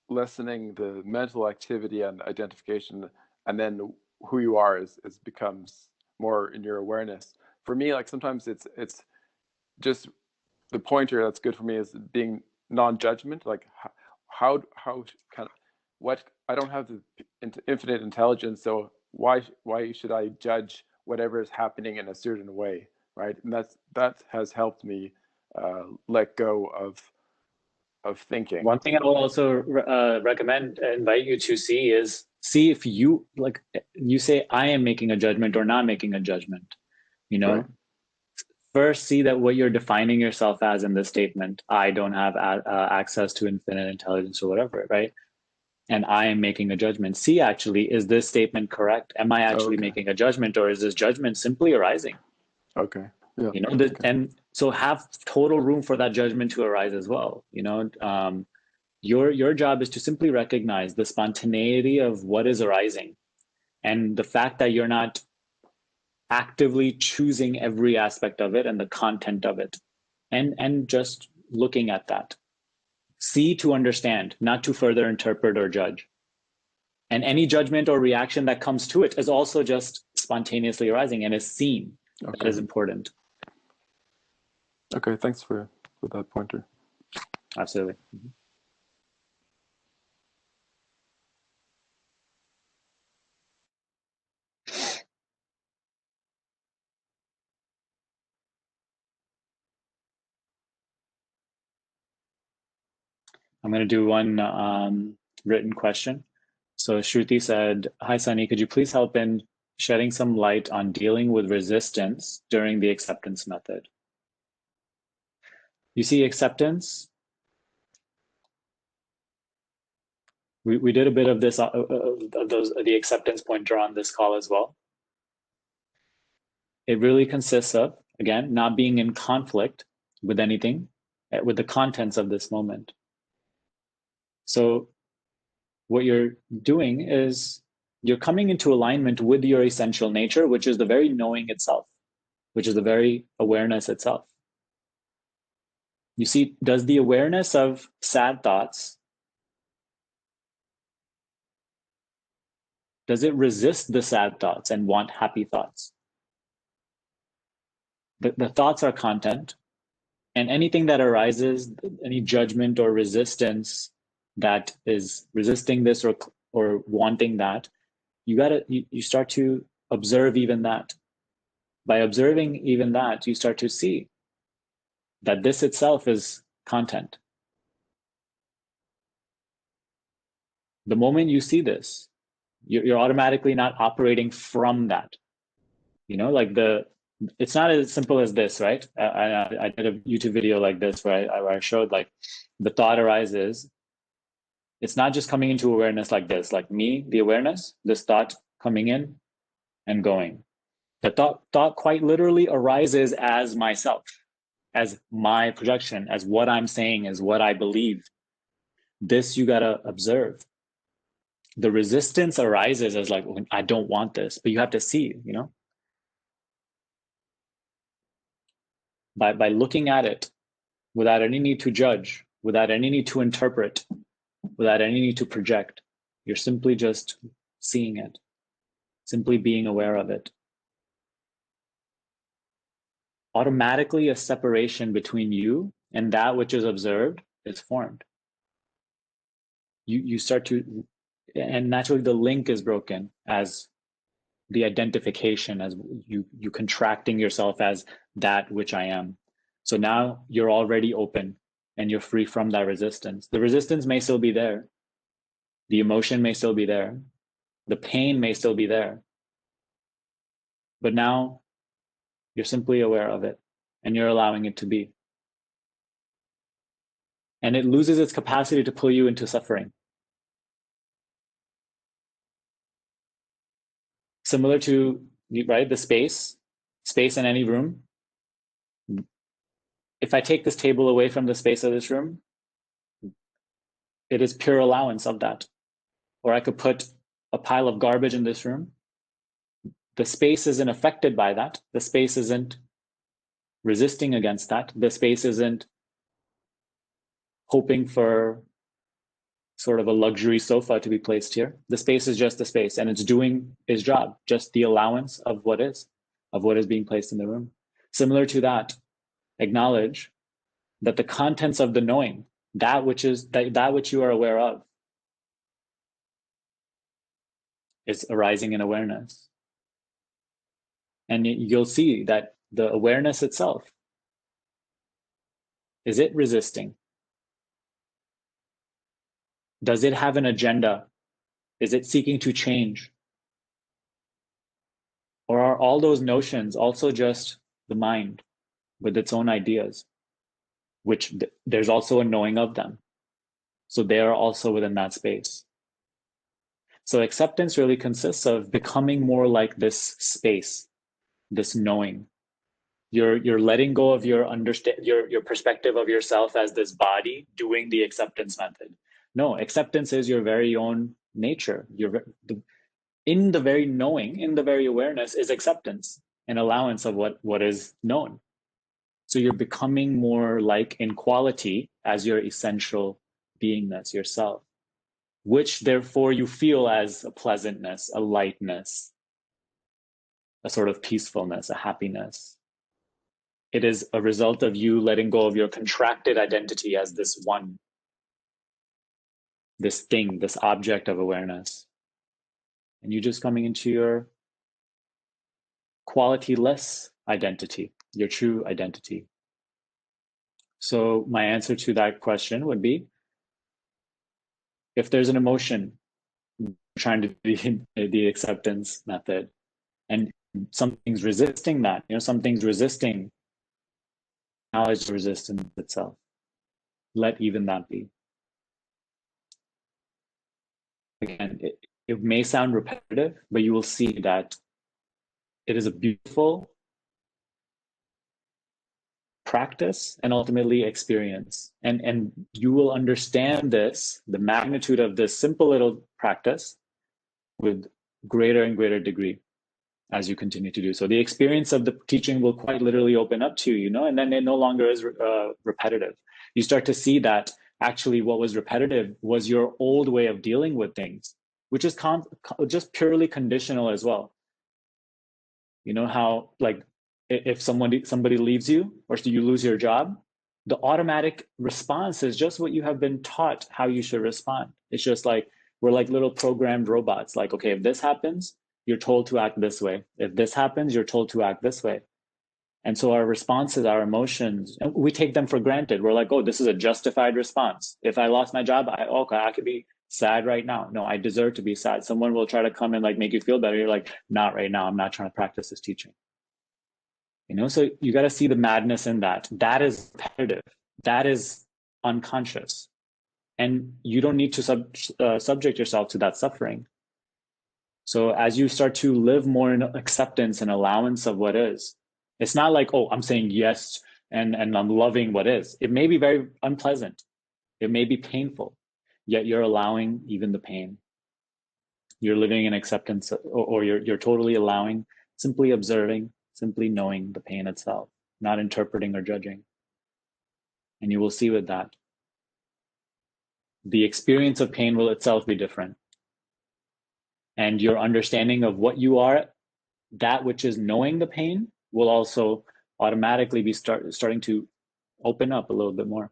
lessening the mental activity and identification, and then who you are is becomes more in your awareness. For me, like sometimes it's just the pointer that's good for me is being non-judgment. Like how kind of what I don't have the infinite intelligence, so why should I judge whatever is happening in a certain way, right? And that has helped me let go of thinking. One thing I will also recommend, invite you to see if you, like, you say, I am making a judgment or not making a judgment. You Right. know, first see that what you're defining yourself as in this statement, I don't have access to infinite intelligence or whatever, right? And I am making a judgment. See, actually, is this statement correct? Am I Oh, actually okay. making a judgment, or is this judgment simply arising? Okay. Yeah. Okay. And so have total room for that judgment to arise as well. Your job is to simply recognize the spontaneity of what is arising, and the fact that you're not actively choosing every aspect of it and the content of it, and just looking at that. see to understand, not to further interpret or judge. And any judgment or reaction that comes to it is also just spontaneously arising and is seen. Okay. That is important. Okay, thanks for that pointer. Absolutely. Mm-hmm. I'm going to do one written question. So Shruti said, "Hi, Sunny, could you please help in shedding some light on dealing with resistance during the acceptance method?" You see, acceptance, we did a bit of this, the acceptance pointer on this call as well. It really consists of, again, not being in conflict with anything, with the contents of this moment. So what you're doing is you're coming into alignment with your essential nature, which is the very knowing itself, which is the very awareness itself. You see, does the awareness of sad thoughts, does it resist the sad thoughts and want happy thoughts? The thoughts are content, and anything that arises, any judgment or resistance that is resisting this or wanting that, you start to observe even that. By observing even that, you start to see that this itself is content. The moment you see this, you're automatically not operating from that. Like it's not as simple as this, right? I did a YouTube video like this where I showed like the thought arises. It's not just coming into awareness like this, like me, the awareness, this thought coming in and going. The thought quite literally arises as myself, as my projection, as what I'm saying, as what I believe. This you gotta observe. The resistance arises as like, I don't want this, but you have to see, by looking at it without any need to judge, without any need to interpret, without any need to project. You're simply just seeing it, simply being aware of it. Automatically, a separation between you and that which is observed is formed. You start to, and naturally the link is broken as the identification, as you contracting yourself as that which I am. So now you're already open and you're free from that resistance. The resistance may still be there. The emotion may still be there. The pain may still be there. But now you're simply aware of it and you're allowing it to be. And it loses its capacity to pull you into suffering. Similar to, right, the space in any room. If I take this table away from the space of this room, it is pure allowance of that. Or I could put a pile of garbage in this room. The space isn't affected by that. The space isn't resisting against that. The space isn't hoping for sort of a luxury sofa to be placed here. The space is just the space, and it's doing its job, just the allowance of what is being placed in the room. Similar to that, acknowledge that the contents of the knowing, that which you are aware of, is arising in awareness. And you'll see that the awareness itself, is it resisting? Does it have an agenda? Is it seeking to change? Or are all those notions also just the mind with its own ideas, which there's also a knowing of them? So they are also within that space. So acceptance really consists of becoming more like this space, this knowing. You're letting go of your perspective of yourself as this body doing the acceptance method. No, acceptance is your very own nature. In the very knowing, in the very awareness is acceptance and allowance of what is known. So you're becoming more like in quality as your essential beingness, yourself, which therefore you feel as a pleasantness, a lightness, a sort of peacefulness, a happiness. It is a result of you letting go of your contracted identity as this one, this thing, this object of awareness. And you just coming into your quality-less identity, your true identity. So my answer to that question would be, if there's an emotion, trying to do the acceptance method, and something's resisting that, something's resisting, acknowledge resistance itself. Let even that be. Again, it may sound repetitive, but you will see that it is a beautiful practice and ultimately experience. And you will understand this, the magnitude of this simple little practice, with greater and greater degree as you continue to do so. The experience of the teaching will quite literally open up to you, and then it no longer is repetitive. You start to see that actually what was repetitive was your old way of dealing with things, which is just purely conditional as well. You know how, like, if somebody leaves you, or you lose your job, the automatic response is just what you have been taught how you should respond. It's just like we're like little programmed robots. Like, okay, if this happens, you're told to act this way. If this happens, you're told to act this way. And so our responses, our emotions, we take them for granted. We're like, oh, this is a justified response. If I lost my job, I could be sad right now. No, I deserve to be sad. Someone will try to come and like make you feel better. You're like, not right now. I'm not trying to practice this teaching. So you got to see the madness in that. That is repetitive. That is unconscious. And you don't need to subject yourself to that suffering. So as you start to live more in acceptance and allowance of what is, it's not like, oh, I'm saying yes and I'm loving what is. It may be very unpleasant. It may be painful, yet you're allowing even the pain. You're living in acceptance, or you're totally allowing, simply observing, simply knowing the pain itself, not interpreting or judging. And you will see with that, the experience of pain will itself be different. And your understanding of what you are, that which is knowing the pain, will also automatically be starting to open up a little bit more.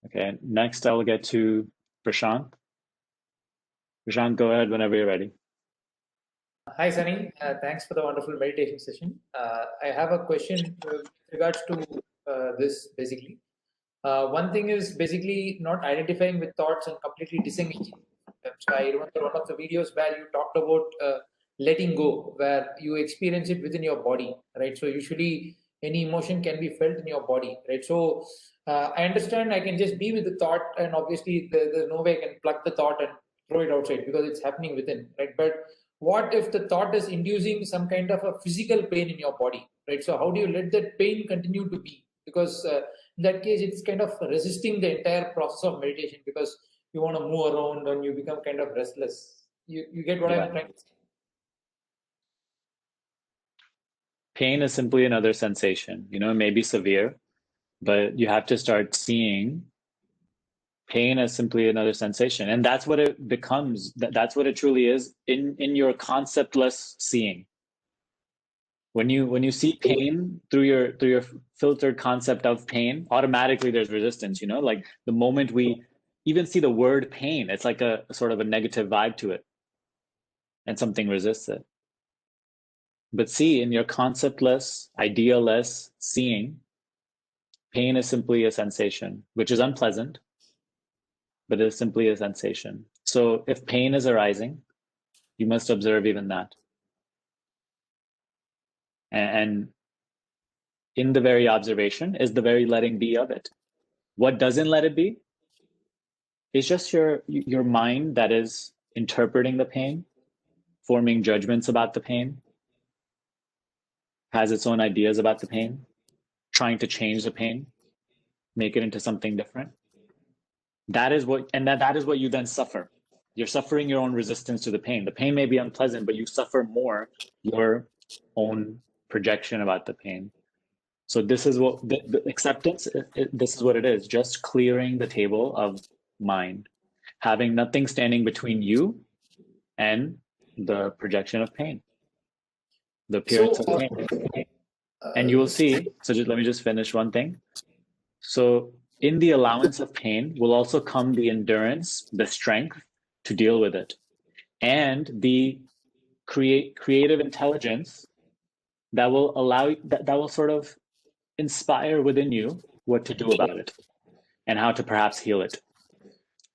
Okay, next I will get to Prashant. Prashant, go ahead whenever you're ready. Hi, Sunny. Thanks for the wonderful meditation session. I have a question with regards to this basically. One thing is basically not identifying with thoughts and completely disengaging. So I remember one of the videos where you talked about letting go, where you experience it within your body, right? So usually any emotion can be felt in your body, right? So I understand I can just be with the thought, and obviously there's no way I can pluck the thought and throw it outside because it's happening within, right? But what if the thought is inducing some kind of a physical pain in your body, right? So how do you let that pain continue to be? Because in that case, it's kind of resisting the entire process of meditation, because you want to move around and you become kind of restless. You get what I'm trying to say? Pain is simply another sensation. It may be severe, but you have to start seeing pain as simply another sensation. And that's what it becomes. That's what it truly is in your conceptless seeing. When you see pain through your filtered concept of pain, automatically there's resistance. Like the moment we even see the word pain, it's like a sort of a negative vibe to it, and something resists it. But see, in your conceptless, idealess seeing, pain is simply a sensation, which is unpleasant, but it is simply a sensation. So if pain is arising, you must observe even that. And in the very observation is the very letting be of it. What doesn't let it be is just your mind that is interpreting the pain, forming judgments about the pain, has its own ideas about the pain, trying to change the pain, make it into something different. That is what you then suffer. You're suffering your own resistance to the pain. The pain may be unpleasant, but you suffer more your own projection about the pain. So this is what the acceptance, this is what it is, just clearing the table of mind, having nothing standing between you and the projection of pain, the So, appearance of pain. And you will see, so let me just finish one thing. So in the allowance of pain will also come the endurance, the strength to deal with it, and the creative intelligence that will allow that will sort of inspire within you what to do about it and how to perhaps heal it.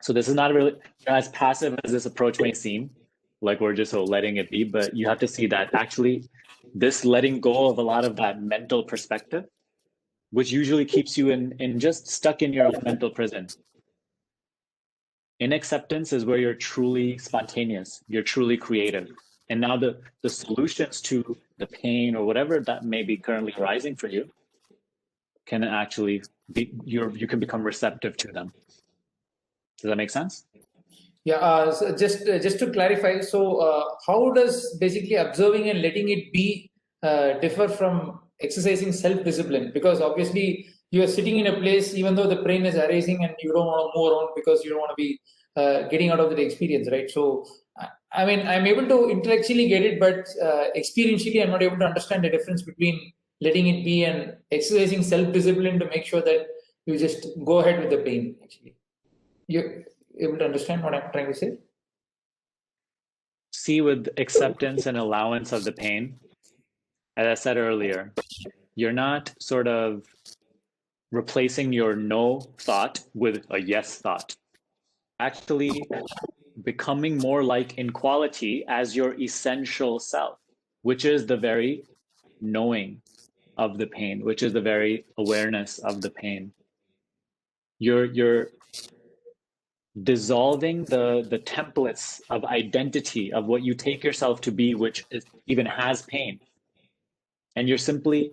So this is not really as passive as this approach may seem, like we're just letting it be, but you have to see that actually this letting go of a lot of that mental perspective, which usually keeps you in just stuck in your own mental prison. In acceptance is where you're truly spontaneous, you're truly creative. And now the solutions to the pain or whatever that may be currently arising for you can actually be, you can become receptive to them. Does that make sense? yeah, so just to clarify, so how does basically observing and letting it be differ from exercising self-discipline? Because obviously you are sitting in a place, even though the brain is arising, and you don't want to move around because you don't want to be getting out of the experience, right? So, I mean, I'm able to intellectually get it, but experientially, I'm not able to understand the difference between letting it be and exercising self-discipline to make sure that you just go ahead with the pain. Actually, you able to understand what I'm trying to say? See, with acceptance and allowance of the pain, as I said earlier, you're not sort of replacing your no thought with a yes thought. Actually, becoming more like in quality as your essential self, which is the very knowing of the pain, which is the very awareness of the pain. You're dissolving the templates of identity of what you take yourself to be, which is, even has pain, and you're simply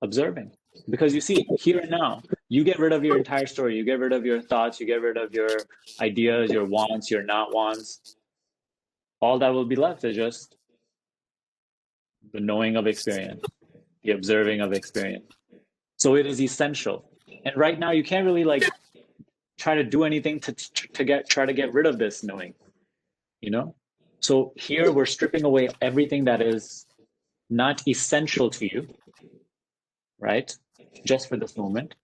observing. Because you see, here and now, you get rid of your entire story, you get rid of your thoughts, you get rid of your ideas, your wants, your not wants. All that will be left is just the knowing of experience, the observing of experience. So it is essential. And right now, you can't really like try to do anything to try to get rid of this knowing, you know? So here we're stripping away everything that is not essential to you, right? Just for this moment,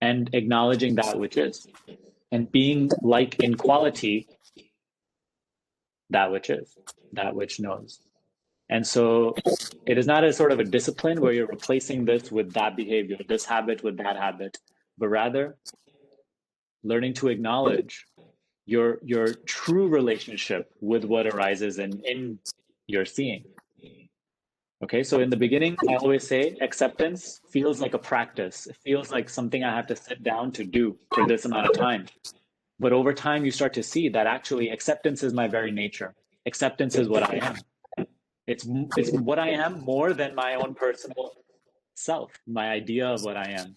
and acknowledging that which is, and being like in quality that which is, that which knows. And so it is not a sort of a discipline where you're replacing this with that behavior, this habit with that habit, but rather learning to acknowledge your true relationship with what arises in your seeing. Okay, so in the beginning, I always say acceptance feels like a practice. It feels like something I have to sit down to do for this amount of time. But over time, you start to see that actually acceptance is my very nature. Acceptance is what I am. It's what I am more than my own personal self, my idea of what I am.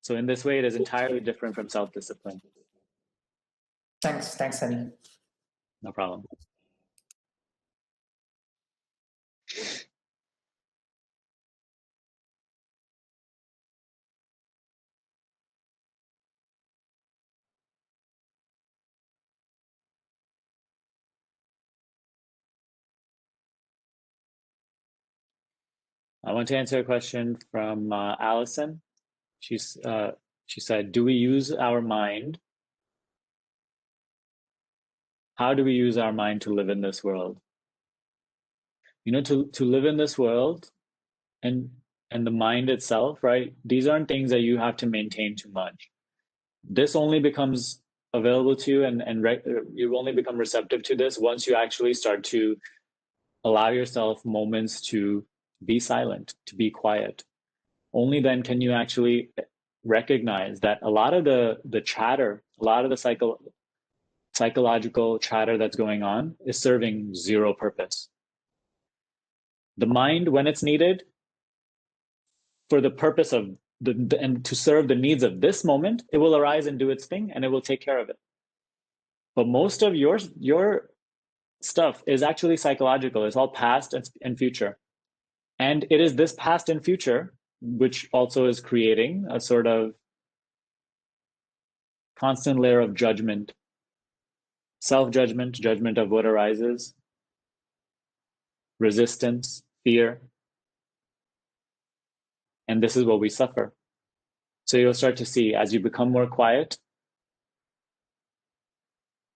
So in this way, it is entirely different from self-discipline. Thanks, Sunny. No problem. I want to answer a question from Allison. She said, "Do we use our mind? How do we use our mind to live in this world? You know, to live in this world, and the mind itself, right? These aren't things that you have to maintain too much. This only becomes available to you, and you only become receptive to this once you actually start to allow yourself moments to be silent, to be quiet. Only then can you actually recognize that a lot of the chatter, a lot of the psychological chatter that's going on is serving zero purpose. The mind, when it's needed for the purpose of and to serve the needs of this moment, it will arise and do its thing, and it will take care of it. But most of your stuff is actually psychological. It's all past and future. And it is this past and future which also is creating a sort of constant layer of judgment, self-judgment, judgment of what arises, resistance, fear. And this is what we suffer. So you'll start to see as you become more quiet,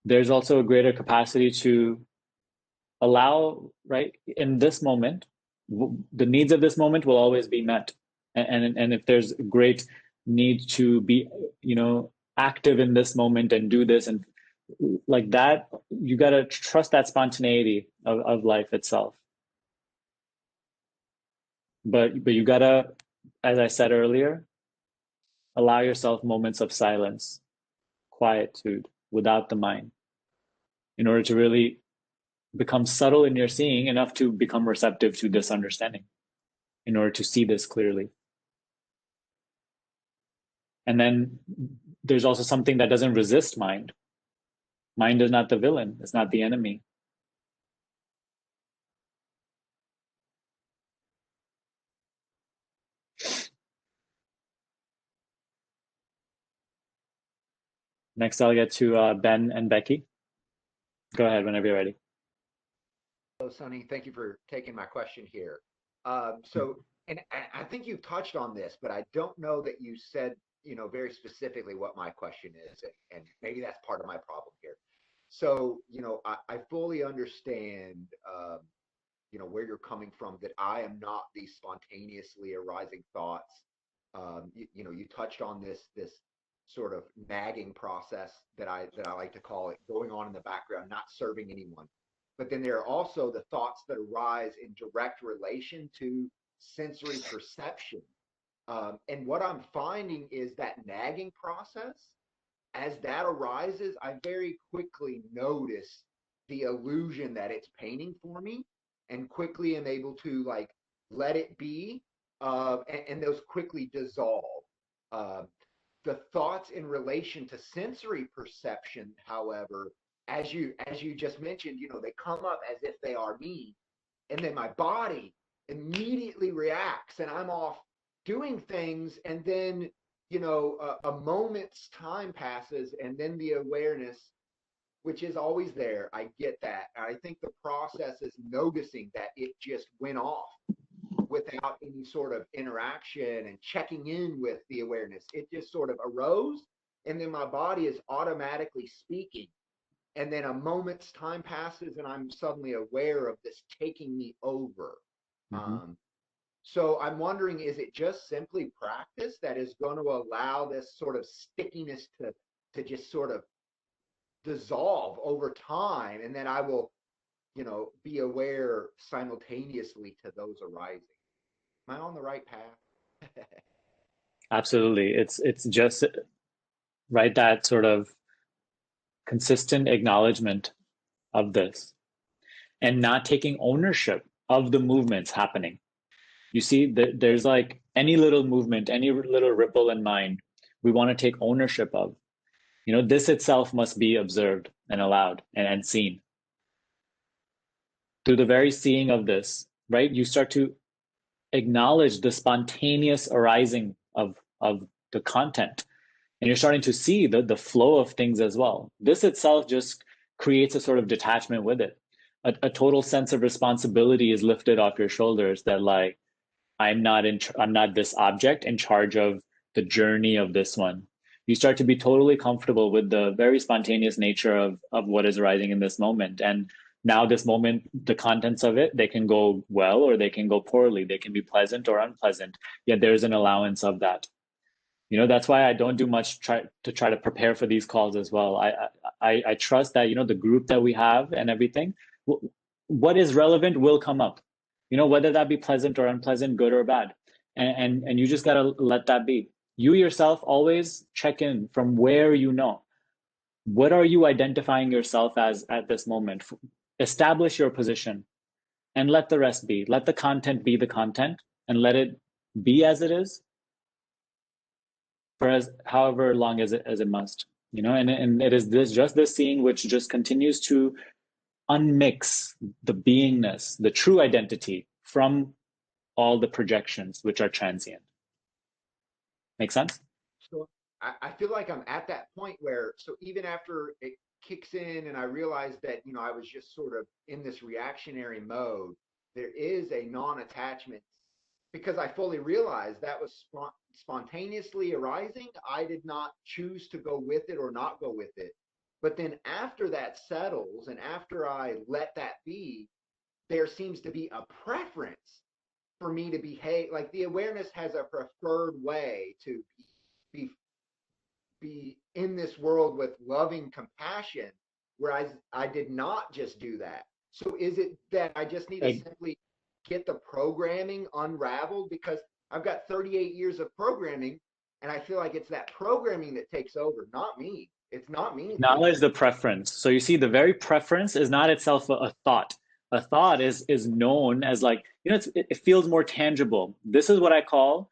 there's also a greater capacity to allow, right, in this moment, the needs of this moment will always be met. And if there's great need to be, active in this moment and do this and like that, you got to trust that spontaneity of life itself. But you got to, as I said earlier, allow yourself moments of silence, quietude, without the mind, in order to really become subtle in your seeing enough to become receptive to this understanding, in order to see this clearly. And then there's also something that doesn't resist mind. Mind is not the villain, it's not the enemy. Next, I'll get to Ben and Becky. Go ahead whenever you're ready. Hello, Sunny. Thank you for taking my question here. And I think you touched on this, but I don't know that you said, very specifically what my question is, and maybe that's part of my problem here. So, I fully understand, where you're coming from, that I am not these spontaneously arising thoughts. You touched on this sort of nagging process that I like to call it, going on in the background, not serving anyone. But then there are also the thoughts that arise in direct relation to sensory perception. And what I'm finding is that nagging process, as that arises, I very quickly notice the illusion that it's painting for me, and quickly am able to like let it be, and those quickly dissolve. Uh, the thoughts in relation to sensory perception, however, as you just mentioned, they come up as if they are me, and then my body immediately reacts, and I'm off doing things, and then a moment's time passes, and then the awareness, which is always there, I get that. I think the process is noticing that it just went off without any sort of interaction and checking in with the awareness. It just sort of arose, and then my body is automatically speaking. And then a moment's time passes, and I'm suddenly aware of this taking me over. Mm-hmm. So I'm wondering, is it just simply practice that is going to allow this sort of stickiness to just sort of dissolve over time, and then I will, be aware simultaneously to those arising? Am I on the right path? Absolutely. It's just right, that sort of consistent acknowledgement of this and not taking ownership of the movements happening. You see, there's like any little movement, any little ripple in mind, we want to take ownership of. This itself must be observed and allowed and seen. Through the very seeing of this, right, you start to acknowledge the spontaneous arising of the content. And you're starting to see the flow of things as well. This itself just creates a sort of detachment with it. A total sense of responsibility is lifted off your shoulders, that like, I'm not this object in charge of the journey of this one. You start to be totally comfortable with the very spontaneous nature of what is arising in this moment. And now this moment, the contents of it, they can go well or they can go poorly. They can be pleasant or unpleasant. Yet there's an allowance of that. That's why I don't do much try to prepare for these calls as well. I trust that the group that we have and everything, what is relevant will come up, whether that be pleasant or unpleasant, good or bad, and you just got to let that be. You yourself always check in from where what are you identifying yourself as at this moment. Establish your position and let the rest be. Let the content be the content and let it be as it is for as however long as it must. you know, and it is this seeing which just continues to unmix the beingness, the true identity from all the projections which are transient. Make sense? So I feel like I'm at that point where, so even after it kicks in and I realize that, I was just sort of in this reactionary mode, there is a non-attachment because I fully realized that was spontaneously arising. I did not choose to go with it or not go with it. But then after that settles and after I let that be, there seems to be a preference for me to behave. Like the awareness has a preferred way to be be in this world with loving compassion, whereas I did not just do that. So is it that I just need to Like, simply get the programming unraveled? Because I've got 38 years of programming and I feel like it's that programming that takes over, not me. It's not me taking acknowledge the preference. So you see, the very preference is not itself a thought. A thought is known as, like, you know, it feels more tangible. This is what I call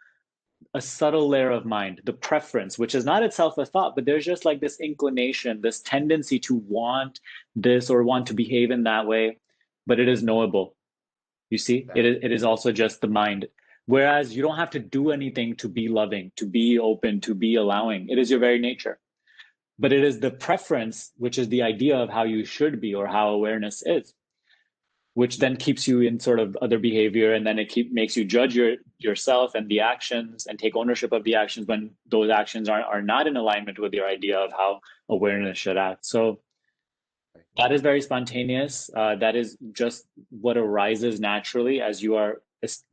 a subtle layer of mind, the preference, which is not itself a thought, but there's just like this inclination, this tendency to want this or want to behave in that way, but it is knowable. You see, that. it is also just the mind. Whereas you don't have to do anything to be loving, to be open, to be allowing. It is your very nature. But it is the preference, which is the idea of how you should be or how awareness is, which then keeps you in sort of other behavior, and then makes you judge yourself and the actions and take ownership of the actions when those actions are not in alignment with your idea of how awareness should act. So that is very spontaneous. That is just what arises naturally as you are,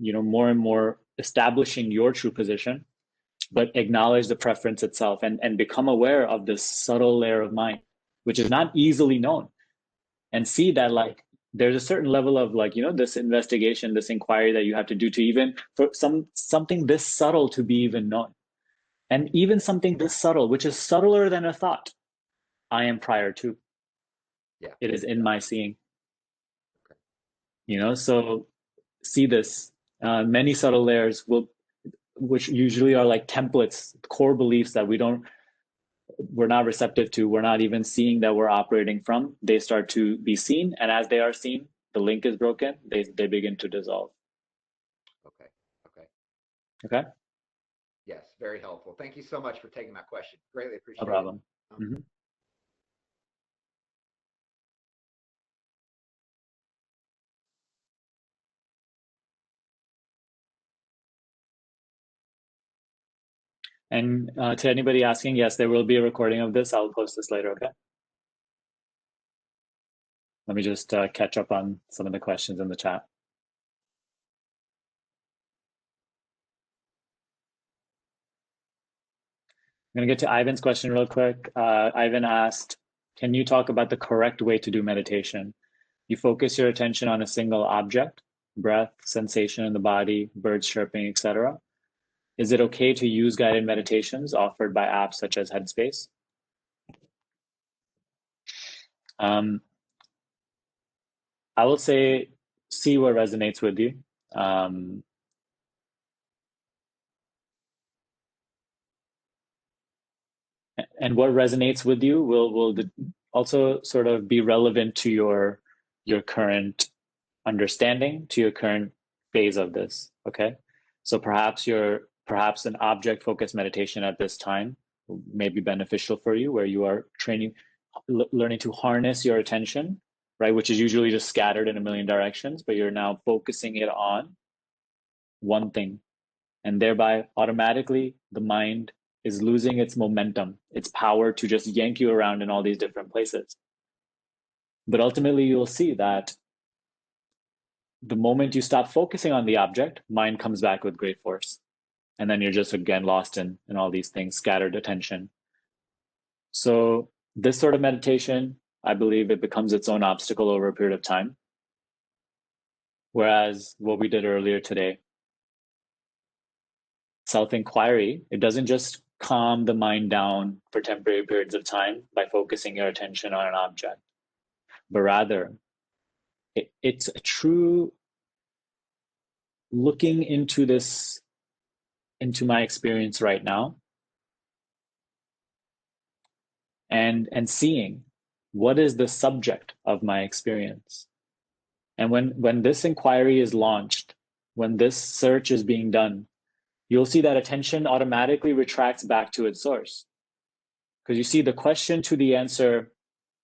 more and more establishing your true position, but acknowledge the preference itself, and become aware of this subtle layer of mind, which is not easily known, and see that, like, there's a certain level of, like, this investigation, this inquiry that you have to do to even for something this subtle to be even known. And even something this subtle, which is subtler than a thought, I am prior to. Yeah. It is in Yeah. my seeing. So see this. Many subtle layers which usually are like templates, core beliefs that we're not receptive to, we're not even seeing that we're operating from. They start to be seen, and as they are seen, the link is broken. They begin to dissolve. Okay. Okay. Okay. Yes. Very helpful. Thank you so much for taking my question. Greatly No appreciate it. problem. Mm-hmm. And to anybody asking, yes, there will be a recording of this. I'll post this later. Okay. Let me just catch up on some of the questions in the chat. I'm going to get to Ivan's question real quick. Ivan asked, can you talk about the correct way to do meditation? You focus your attention on a single object, breath, sensation in the body, birds chirping, etc. Is it okay to use guided meditations offered by apps such as Headspace? I will say, see what resonates with you. And what resonates with you will also sort of be relevant to your current understanding, to your current phase of this. Okay, so perhaps an object focused meditation at this time may be beneficial for you, where you are learning to harness your attention, right, which is usually just scattered in a million directions, but you're now focusing it on one thing, and thereby automatically the mind is losing its momentum, its power to just yank you around in all these different places. But ultimately, you'll see that the moment you stop focusing on the object, mind comes back with great force. And then you're just again lost in all these things, scattered attention. So this sort of meditation, I believe it becomes its own obstacle over a period of time. Whereas what we did earlier today, self-inquiry, it doesn't just calm the mind down for temporary periods of time by focusing your attention on an object, but rather it's a true looking into my experience right now, and seeing what is the subject of my experience. And when this inquiry is launched, when this search is being done, you'll see that attention automatically retracts back to its source. Because you see the question to the answer,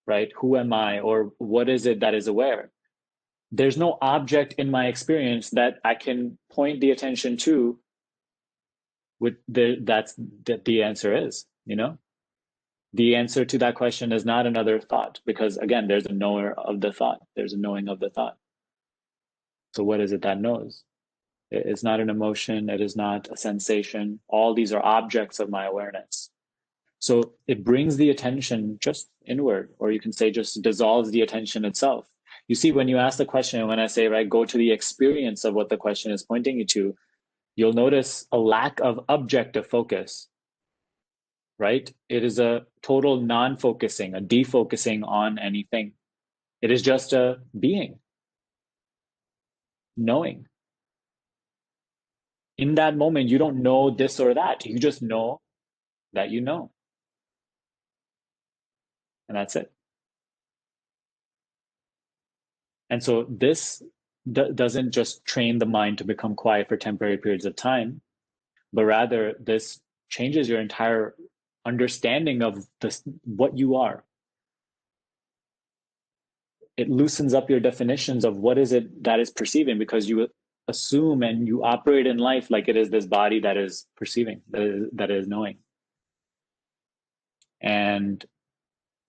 right? Who am I, or what is it that is aware? There's no object in my experience that I can point the attention to with that's the answer is, the answer to that question is not another thought, because again, there's a knower of the thought, there's a knowing of the thought. So what is it that knows? It's not an emotion, it is not a sensation. All these are objects of my awareness. So it brings the attention just inward, or you can say just dissolves the attention itself. You see, when you ask the question, and when I say, right, go to the experience of what the question is pointing you to, you'll notice a lack of objective focus, right? It is a total non-focusing, a defocusing on anything. It is just a being, knowing. In that moment, you don't know this or that. You just know that you know. And that's it. And so this doesn't just train the mind to become quiet for temporary periods of time, but rather this changes your entire understanding of this, what you are. It loosens up your definitions of what is it that is perceiving, because you assume and you operate in life like it is this body that is perceiving, that is knowing. And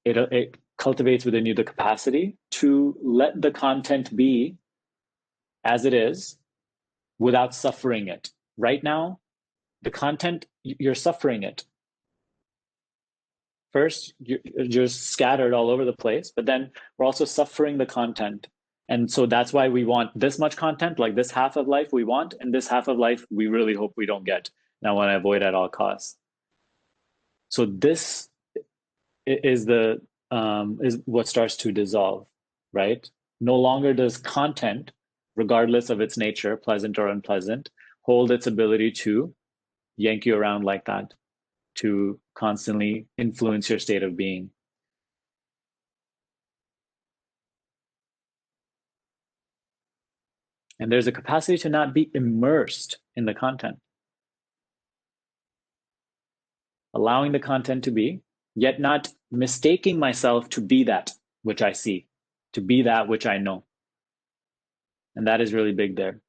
it cultivates within you the capacity to let the content be as it is without suffering it. Right now, the content, you're suffering it. First, you're scattered all over the place, but then we're also suffering the content. And so that's why we want this much content, like this half of life we want, and this half of life we really hope we don't get. And I want to avoid at all costs. So this is is what starts to dissolve, right? No longer does content, regardless of its nature, pleasant or unpleasant, hold its ability to yank you around like that, to constantly influence your state of being. And there's a capacity to not be immersed in the content, allowing the content to be, yet not mistaking myself to be that which I see, to be that which I know. And that is really big there.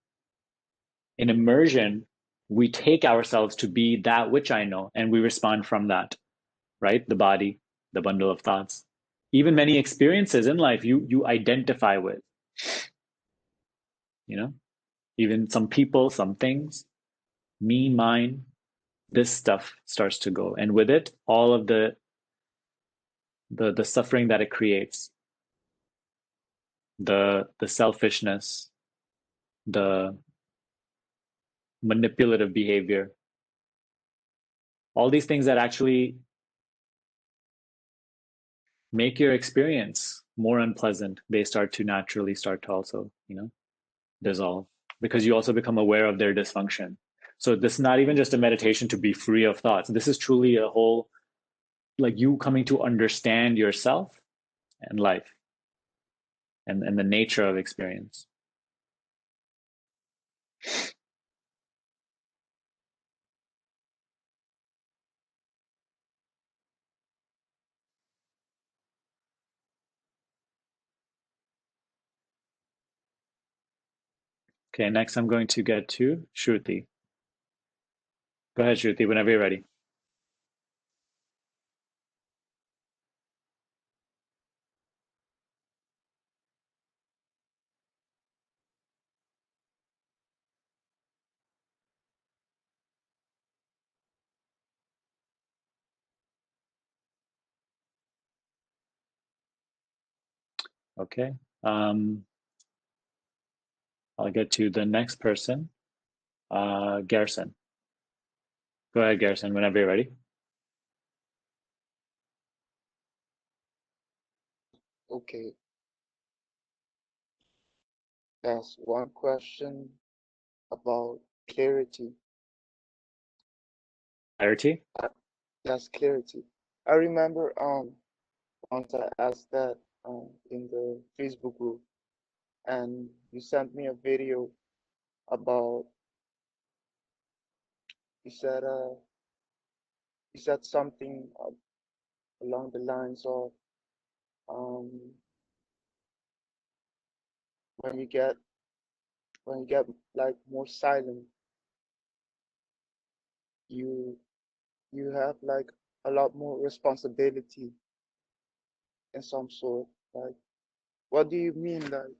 In immersion, we take ourselves to be that which I know, and we respond from that, right? The body, the bundle of thoughts. Even many experiences in life you identify with, even some people, some things, me, mine, this stuff starts to go. And with it, all of the suffering that it creates, the selfishness, the manipulative behavior, all these things that actually make your experience more unpleasant, they start to also, dissolve, because you also become aware of their dysfunction. So this is not even just a meditation to be free of thoughts. This is truly a whole, like you coming to understand yourself and life and the nature of experience. Okay, next I'm going to get to Shruti. Go ahead, Shruti, whenever you're ready. Okay. I'll get to the next person, Gerson. Go ahead, Gerson, whenever you're ready. Okay. That's one question about clarity. Clarity? That's clarity. I remember once I asked that in the Facebook group, and you sent me a video about you said uh you said something along the lines of um when you get when you get like more silent, you you have like a lot more responsibility in some sort. Like, what do you mean? Like,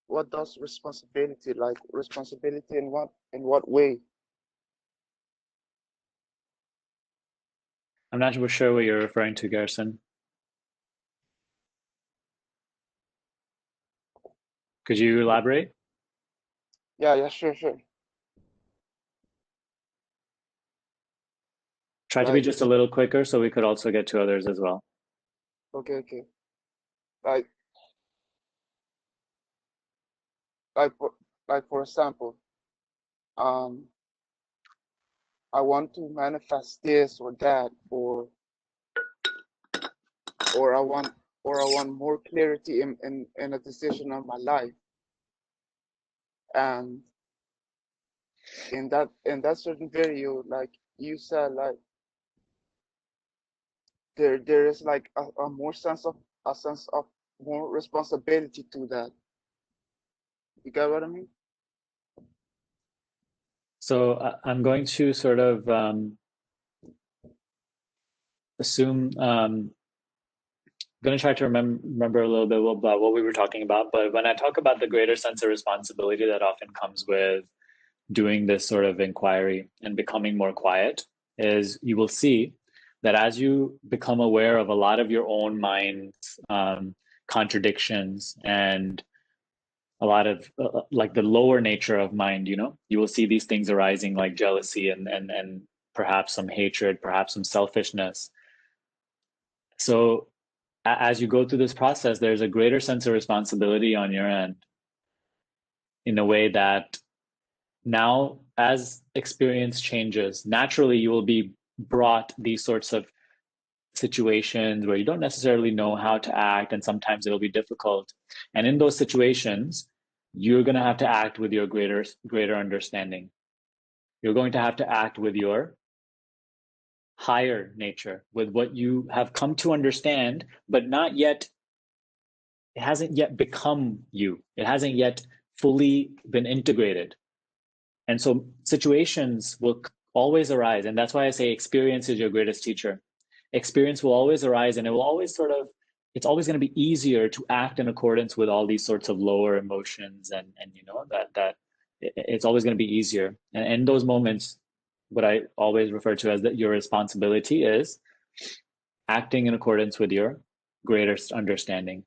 what does responsibility like? Responsibility in what way? I'm not sure what you're referring to, Garrison. Could you elaborate? Yeah, sure. Try to be Like, just a little quicker so we could also get to others as well. okay. Like, like for for example, um, I want to manifest this or that, or I want more clarity in a decision of my life. And in that certain video, like you said, like there is like a more a sense of more responsibility to that. You get what I mean? So I'm going to sort of assume, I'm going to try to remember a little bit about what we were talking about. But when I talk about the greater sense of responsibility that often comes with doing this sort of inquiry and becoming more quiet, is you will see that as you become aware of a lot of your own mind's contradictions and a lot of like the lower nature of mind, you will see these things arising like jealousy and perhaps some hatred, perhaps some selfishness. So as you go through this process, there's a greater sense of responsibility on your end in a way that now, as experience changes, naturally you will be brought these sorts of situations where you don't necessarily know how to act, and sometimes it'll be difficult. And in those situations, you're going to have to act with your greater understanding. You're going to have to act with your higher nature, with what you have come to understand, but not yet, it hasn't yet become you. It hasn't yet fully been integrated. And so situations will always arise. And that's why I say experience is your greatest teacher. Experience will always arise, and it will always it's always going to be easier to act in accordance with all these sorts of lower emotions. And that it's always going to be easier. And in those moments, what I always refer to as that your responsibility is acting in accordance with your greatest understanding.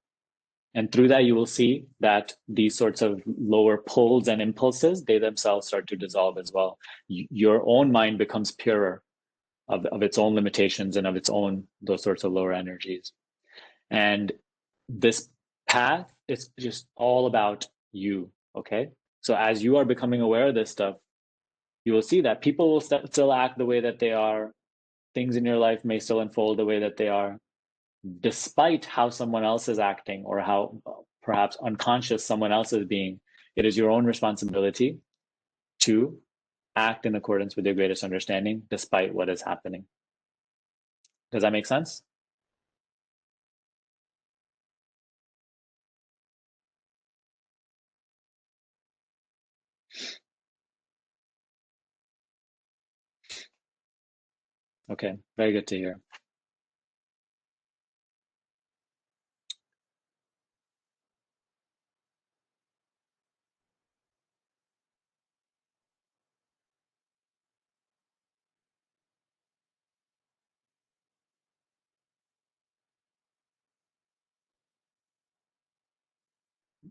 And through that, you will see that these sorts of lower pulls and impulses, they themselves start to dissolve as well. Your own mind becomes purer of its own limitations and of its own, those sorts of lower energies. And this path is just all about you, okay? So as you are becoming aware of this stuff, you will see that people will still act the way that they are. Things in your life may still unfold the way that they are, despite how someone else is acting or how perhaps unconscious someone else is being. It is your own responsibility to act in accordance with your greatest understanding despite what is happening. Does that make sense? Okay, very good to hear.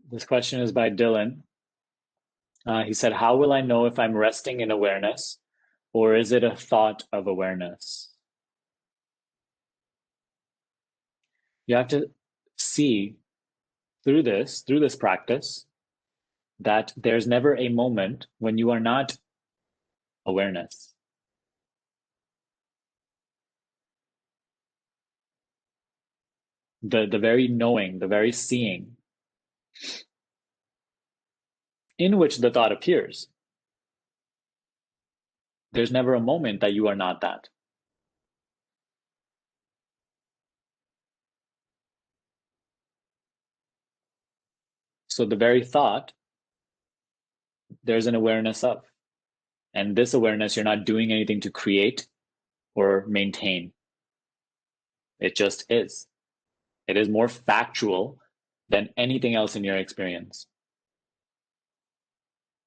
This question is by Dylan. He said, how will I know if I'm resting in awareness, or is it a thought of awareness? You have to see through this practice, that there's never a moment when you are not awareness. the very knowing, the very seeing, in which the thought appears. There's never a moment that you are not that. So the very thought, there's an awareness of. And this awareness, you're not doing anything to create or maintain. It just is. It is more factual than anything else in your experience.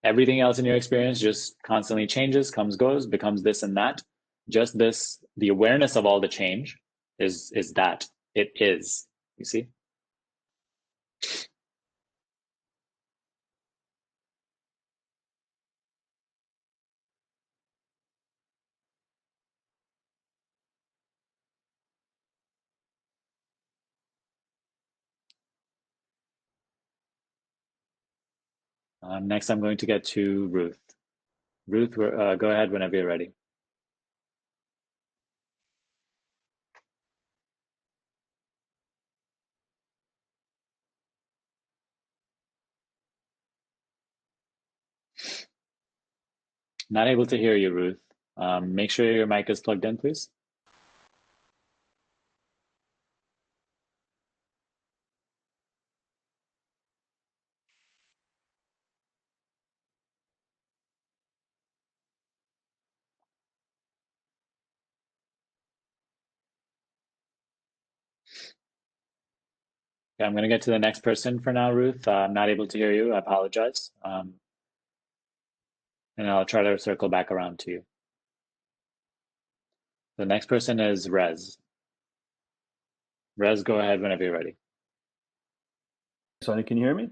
Everything else in your experience just constantly changes, comes, goes, becomes this and that. Just this, the awareness of all the change is that. It is, you see? Next, I'm going to get to Ruth. Ruth, go ahead whenever you're ready. Not able to hear you, Ruth. Make sure your mic is plugged in, please. Okay, I'm going to get to the next person for now, Ruth. I'm not able to hear you. I apologize. And I'll try to circle back around to you. The next person is Rez. Rez, go ahead whenever you're ready. Sonny, can you hear me?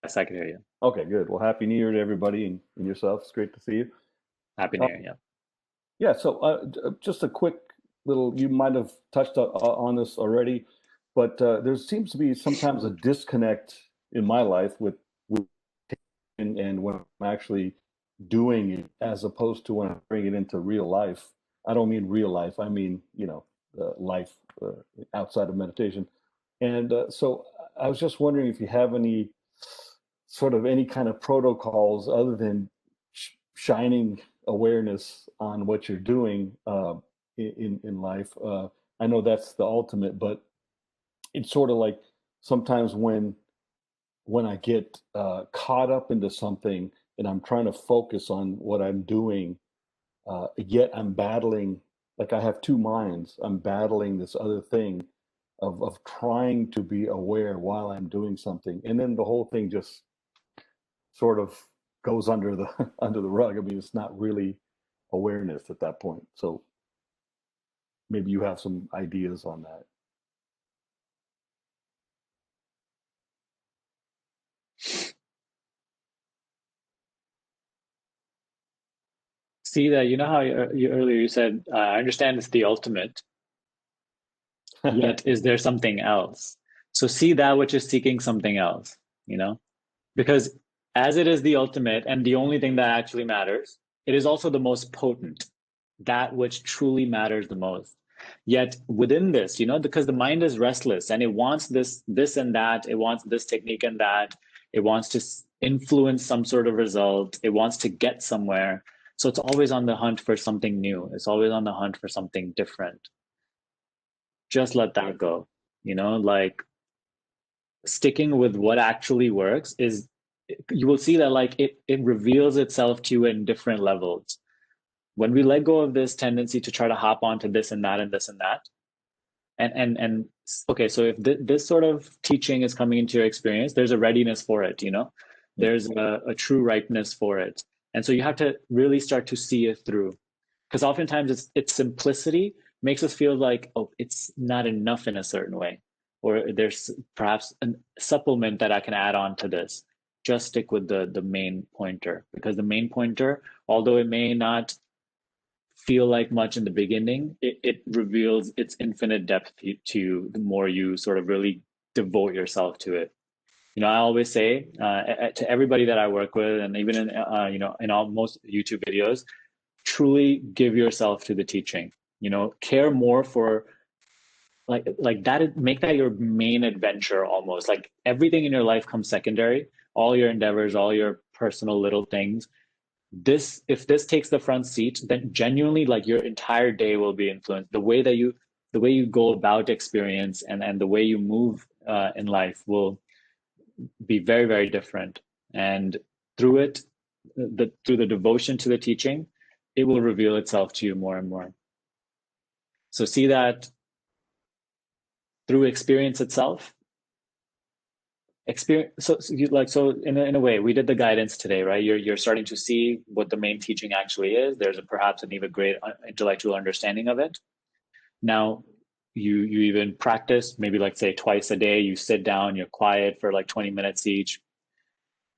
Yes, I can hear you. Okay, good. Well, Happy New Year to everybody and yourself. It's great to see you. Happy New Year, yeah. Yeah, so just a quick little, you might have touched on this already, but there seems to be sometimes a disconnect in my life with and when I'm actually doing it as opposed to when I bring it into real life. I don't mean real life, I mean, life outside of meditation. And so I was just wondering if you have any any kind of protocols other than shining awareness on what you're doing in life. I know that's the ultimate, but it's sort of like sometimes when I get caught up into something and I'm trying to focus on what I'm doing, yet I'm battling, like I have two minds. I'm battling this other thing of trying to be aware while I'm doing something. And then the whole thing just sort of goes under the under the rug. I mean, it's not really awareness at that point. So maybe you have some ideas on that. See that, you know how you earlier you said, I understand it's the ultimate, yet is there something else? So see that which is seeking something else, because as it is the ultimate and the only thing that actually matters, it is also the most potent, that which truly matters the most. Yet within this, because the mind is restless and it wants this and that, it wants this technique and that, it wants to influence some sort of result, it wants to get somewhere. So it's always on the hunt for something new. It's always on the hunt for something different. Just let that go. Like sticking with what actually works is, you will see that like it reveals itself to you in different levels. When we let go of this tendency to try to hop onto this and that and this and that, and okay, so if this sort of teaching is coming into your experience, there's a readiness for it, there's a true ripeness for it. And so you have to really start to see it through, because oftentimes its simplicity makes us feel like, oh, it's not enough in a certain way, or there's perhaps a supplement that I can add on to this. Just stick with the main pointer, because the main pointer, although it may not feel like much in the beginning, it reveals its infinite depth to you the more you sort of really devote yourself to it. I always say to everybody that I work with, and even in in most YouTube videos, truly give yourself to the teaching. Care more for like that, make that your main adventure almost. Like everything in your life comes secondary, all your endeavors, all your personal little things. If this takes the front seat, then genuinely like your entire day will be influenced. The way you go about experience and the way you move in life will be very, very different. And through it, through the devotion to the teaching, it will reveal itself to you more and more. So see that through experience itself. So in a way, we did the guidance today, right? You're starting to see what the main teaching actually is. There's perhaps an even great intellectual understanding of it. Now you even practice, maybe like say twice a day, you sit down, you're quiet for like 20 minutes each.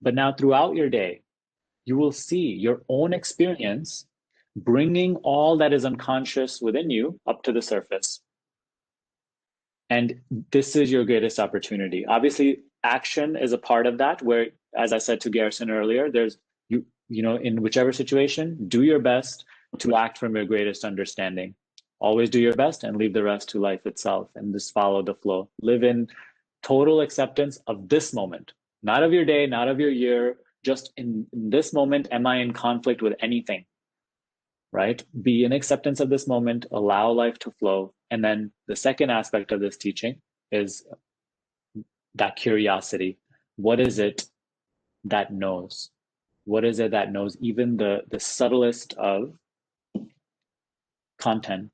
But now throughout your day, you will see your own experience bringing all that is unconscious within you up to the surface. And this is your greatest opportunity. Obviously, action is a part of that, where, as I said to Garrison earlier, there's in whichever situation, do your best to act from your greatest understanding. Always do your best and leave the rest to life itself, and just follow the flow. Live in total acceptance of this moment, not of your day, not of your year, just in this moment. Am I in conflict with anything? Right? Be in acceptance of this moment, allow life to flow. And then the second aspect of this teaching is that curiosity. What is it that knows? What is it that knows even the subtlest of content?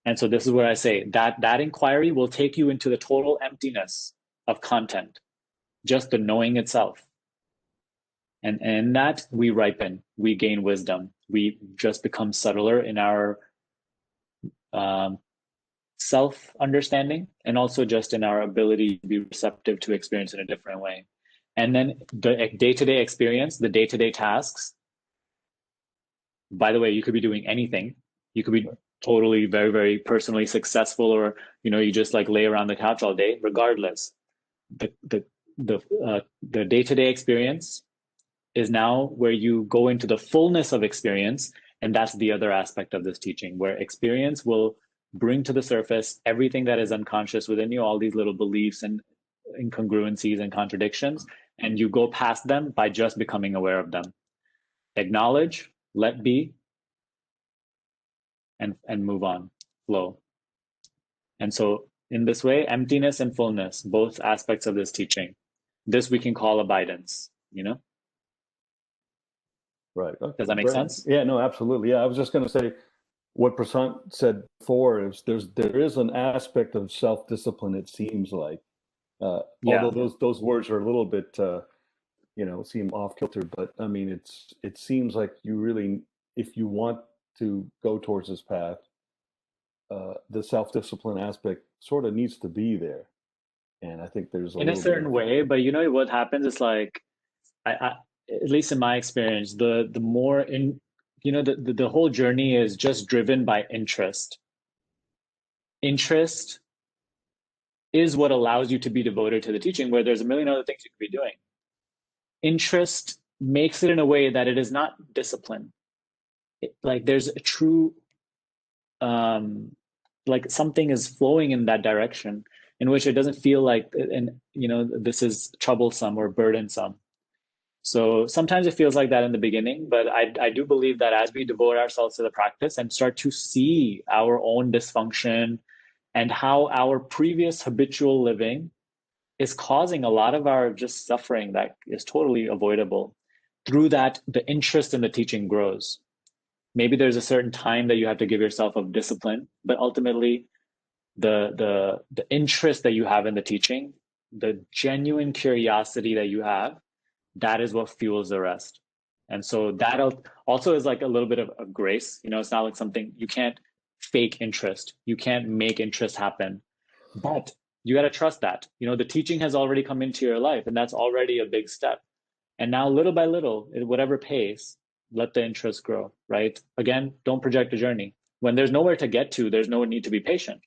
And so this is where I say that inquiry will take you into the total emptiness of content, just the knowing itself. And in that we ripen, we gain wisdom, we just become subtler in our self-understanding, and also just in our ability to be receptive to experience in a different way. And then the day-to-day experience, the day-to-day tasks, by the way, you could be doing anything. You could be totally very, very personally successful, or you just like lay around the couch all day. Regardless, the day-to-day experience is now where you go into the fullness of experience. And that's the other aspect of this teaching, where experience will bring to the surface everything that is unconscious within you, all these little beliefs and incongruencies and contradictions, and you go past them by just becoming aware of them. Acknowledge, let be, and move on, flow. And so in this way, emptiness and fullness, both aspects of this teaching, this we can call abidance, Right. Okay. Does that make sense? Yeah, no, absolutely. Yeah, I was just going to say what Prasant said before is there is an aspect of self-discipline, it seems like. Yeah. Although those words are a little bit seem off kilter, but I mean it seems like you really, if you want to go towards this path, the self-discipline aspect sort of needs to be there. And I think there's In a certain way, but what happens is like, I at least in my experience, the more in the whole journey is just driven by interest. Interest is what allows you to be devoted to the teaching, where there's a million other things you could be doing. Interest makes it in a way that it is not discipline. Like there's a true like something is flowing in that direction, in which it doesn't feel like, and this is troublesome or burdensome. So sometimes it feels like that in the beginning, but I do believe that as we devote ourselves to the practice and start to see our own dysfunction and how our previous habitual living is causing a lot of our just suffering that is totally avoidable, through that the interest in the teaching grows. Maybe there's a certain time that you have to give yourself of discipline, but ultimately the interest that you have in the teaching, the genuine curiosity that you have, that is what fuels the rest. And so that also is like a little bit of a grace. It's not like something you can't fake interest. You can't make interest happen. But you got to trust that. The teaching has already come into your life, and that's already a big step. And now, little by little, at whatever pace, let the interest grow, right? Again, don't project a journey. When there's nowhere to get to, there's no need to be patient.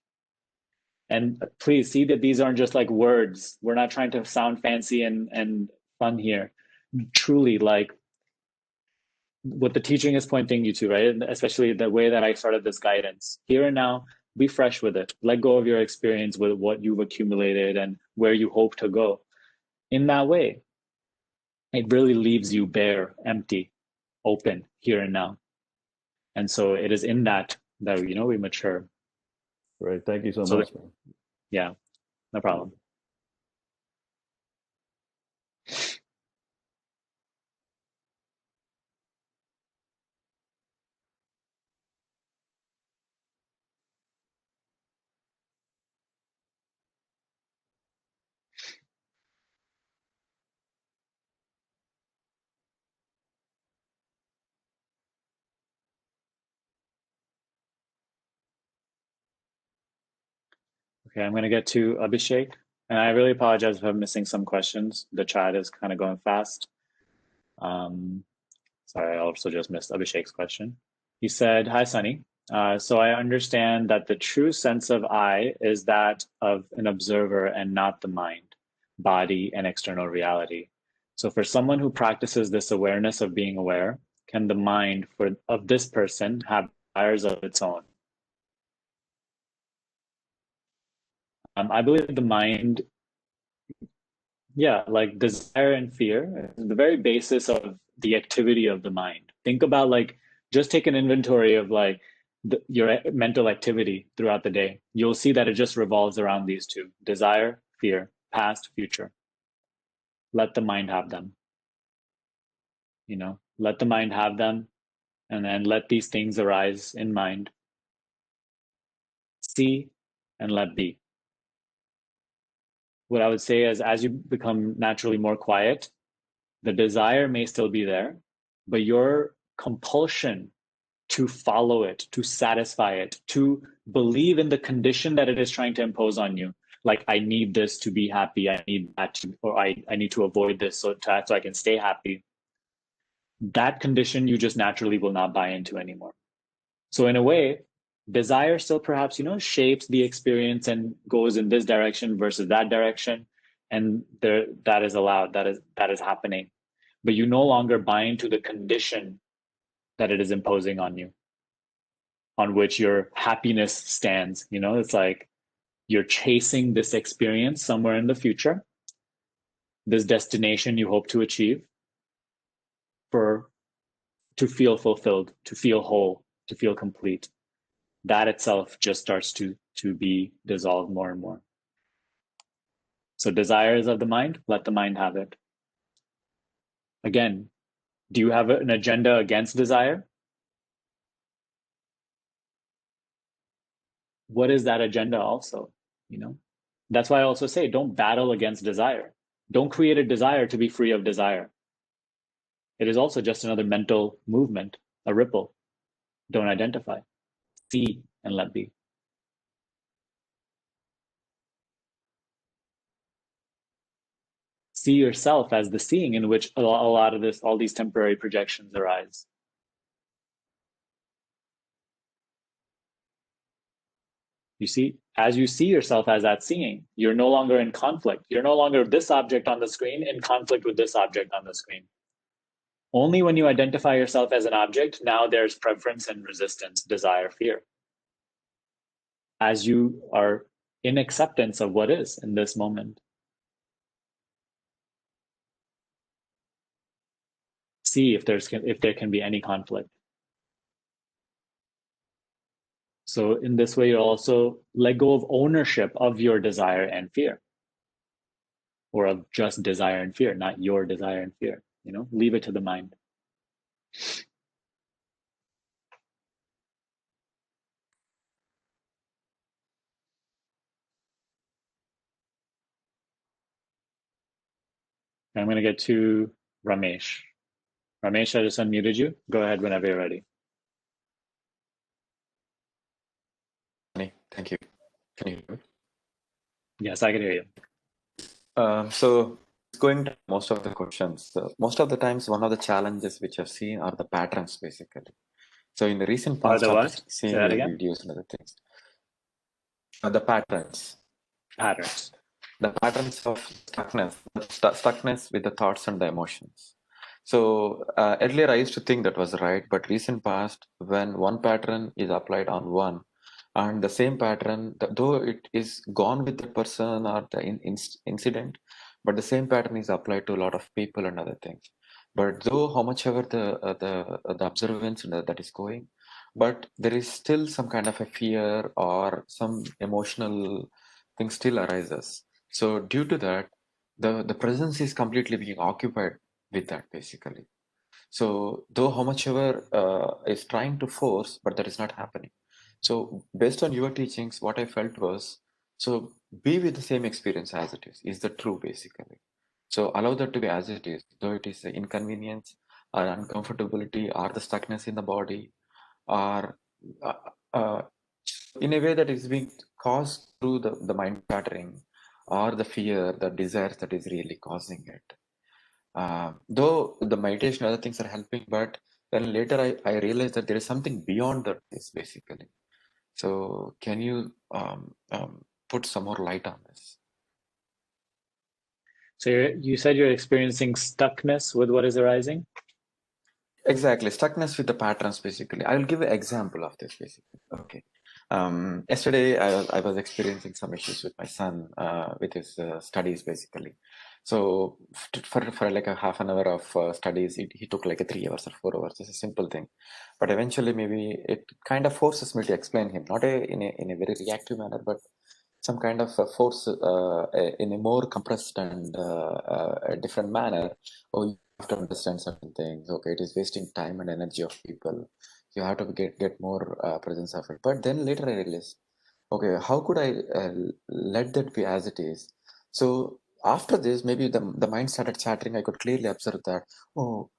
And please see that these aren't just like words. We're not trying to sound fancy and fun here. Truly, like what the teaching is pointing you to, right? And especially the way that I started this guidance. Here and now, Be fresh with it. Let go of your experience with what you've accumulated and where you hope to go. In that way, it really leaves you bare, empty, open, here and now. And so it is in that we mature. Great. Thank you so much, man. Yeah, no problem. Okay, I'm going to get to Abhishek. And I really apologize if I'm missing some questions. The chat is kind of going fast. Sorry, I also just missed Abhishek's question. He said, "Hi, Sunny. So I understand that the true sense of I is that of an observer and not the mind, body, and external reality. So for someone who practices this awareness of being aware, can the mind of this person have desires of its own?" I believe the mind, like desire and fear, is the very basis of the activity of the mind. Think about just take an inventory of your mental activity throughout the day. You'll see that it just revolves around these two: desire, fear, past, future. Let the mind have them. Let the mind have them, and then let these things arise in mind. See and let be. What I would say is, as you become naturally more quiet, the desire may still be there, but your compulsion to follow it, to satisfy it, to believe in the condition that it is trying to impose on you. Like, I need this to be happy, I need that or I need to avoid this so I can stay happy. That condition you just naturally will not buy into anymore. So in a way, desire still perhaps, shapes the experience and goes in this direction versus that direction. And that is allowed, that is happening. But you no longer buy into the condition that it is imposing on you, on which your happiness stands. It's like you're chasing this experience somewhere in the future, this destination you hope to achieve to feel fulfilled, to feel whole, to feel complete. That itself just starts to be dissolved more and more. So desires of the mind, let the mind have it. Again, do you have an agenda against desire? What is that agenda also? That's why I also say, don't battle against desire. Don't create a desire to be free of desire. It is also just another mental movement, a ripple. Don't identify. See and let be. See yourself as the seeing in which a lot of all these temporary projections arise. You see, as you see yourself as that seeing, you're no longer in conflict. You're no longer this object on the screen in conflict with this object on the screen. Only when you identify yourself as an object, now there's preference and resistance, desire, fear. As you are in acceptance of what is in this moment. See if there can be any conflict. So in this way, you also let go of ownership of your desire and fear, or of just desire and fear, not your desire and fear. Leave it to the mind. I'm going to get to Ramesh. Ramesh, I just unmuted you. Go ahead whenever you're ready. Thank you. Can you hear me? Yes, I can hear you. So it's going to most of the questions. Most of the times, one of the challenges which I've seen are the patterns, basically. So in the recent past, I've seen your videos and other things. The patterns. Patterns. The patterns of stuckness with the thoughts and the emotions. So earlier I used to think that was right, but recent past, when one pattern is applied on one, and the same pattern, though it is gone with the person or the incident, but the same pattern is applied to a lot of people and other things. But though how much ever the observance that is going, but there is still some kind of a fear or some emotional thing still arises. So due to that, the presence is completely being occupied with that basically. So though how much ever is trying to force, but that is not happening. So based on your teachings, what I felt was, so be with the same experience as it is the true basically. So allow that to be as it is, though it is an inconvenience or uncomfortability or the stuckness in the body or uh, uh, in a way that is being caused through the mind pattering or the fear, the desires that is really causing it. Though the meditation, other things are helping, but then later I realized that there is something beyond that is basically. So can you put some more light on this? So you said you're experiencing stuckness with what is arising? Exactly, stuckness with the patterns basically. I will give an example of this basically. Okay. Yesterday I was experiencing some issues with my son with his studies basically. So for like a half an hour of studies, he took like a 3 hours or 4 hours. It's a simple thing, but eventually maybe it kind of forces me to explain him, not in a very reactive manner, but some kind of a force in a more compressed and a different manner. Oh, you have to understand certain things. Okay, it is wasting time and energy of people. You have to get more presence of it. But then later I realized, okay, how could I let that be as it is? So after this, maybe the mind started chattering. I could clearly observe that. Oh,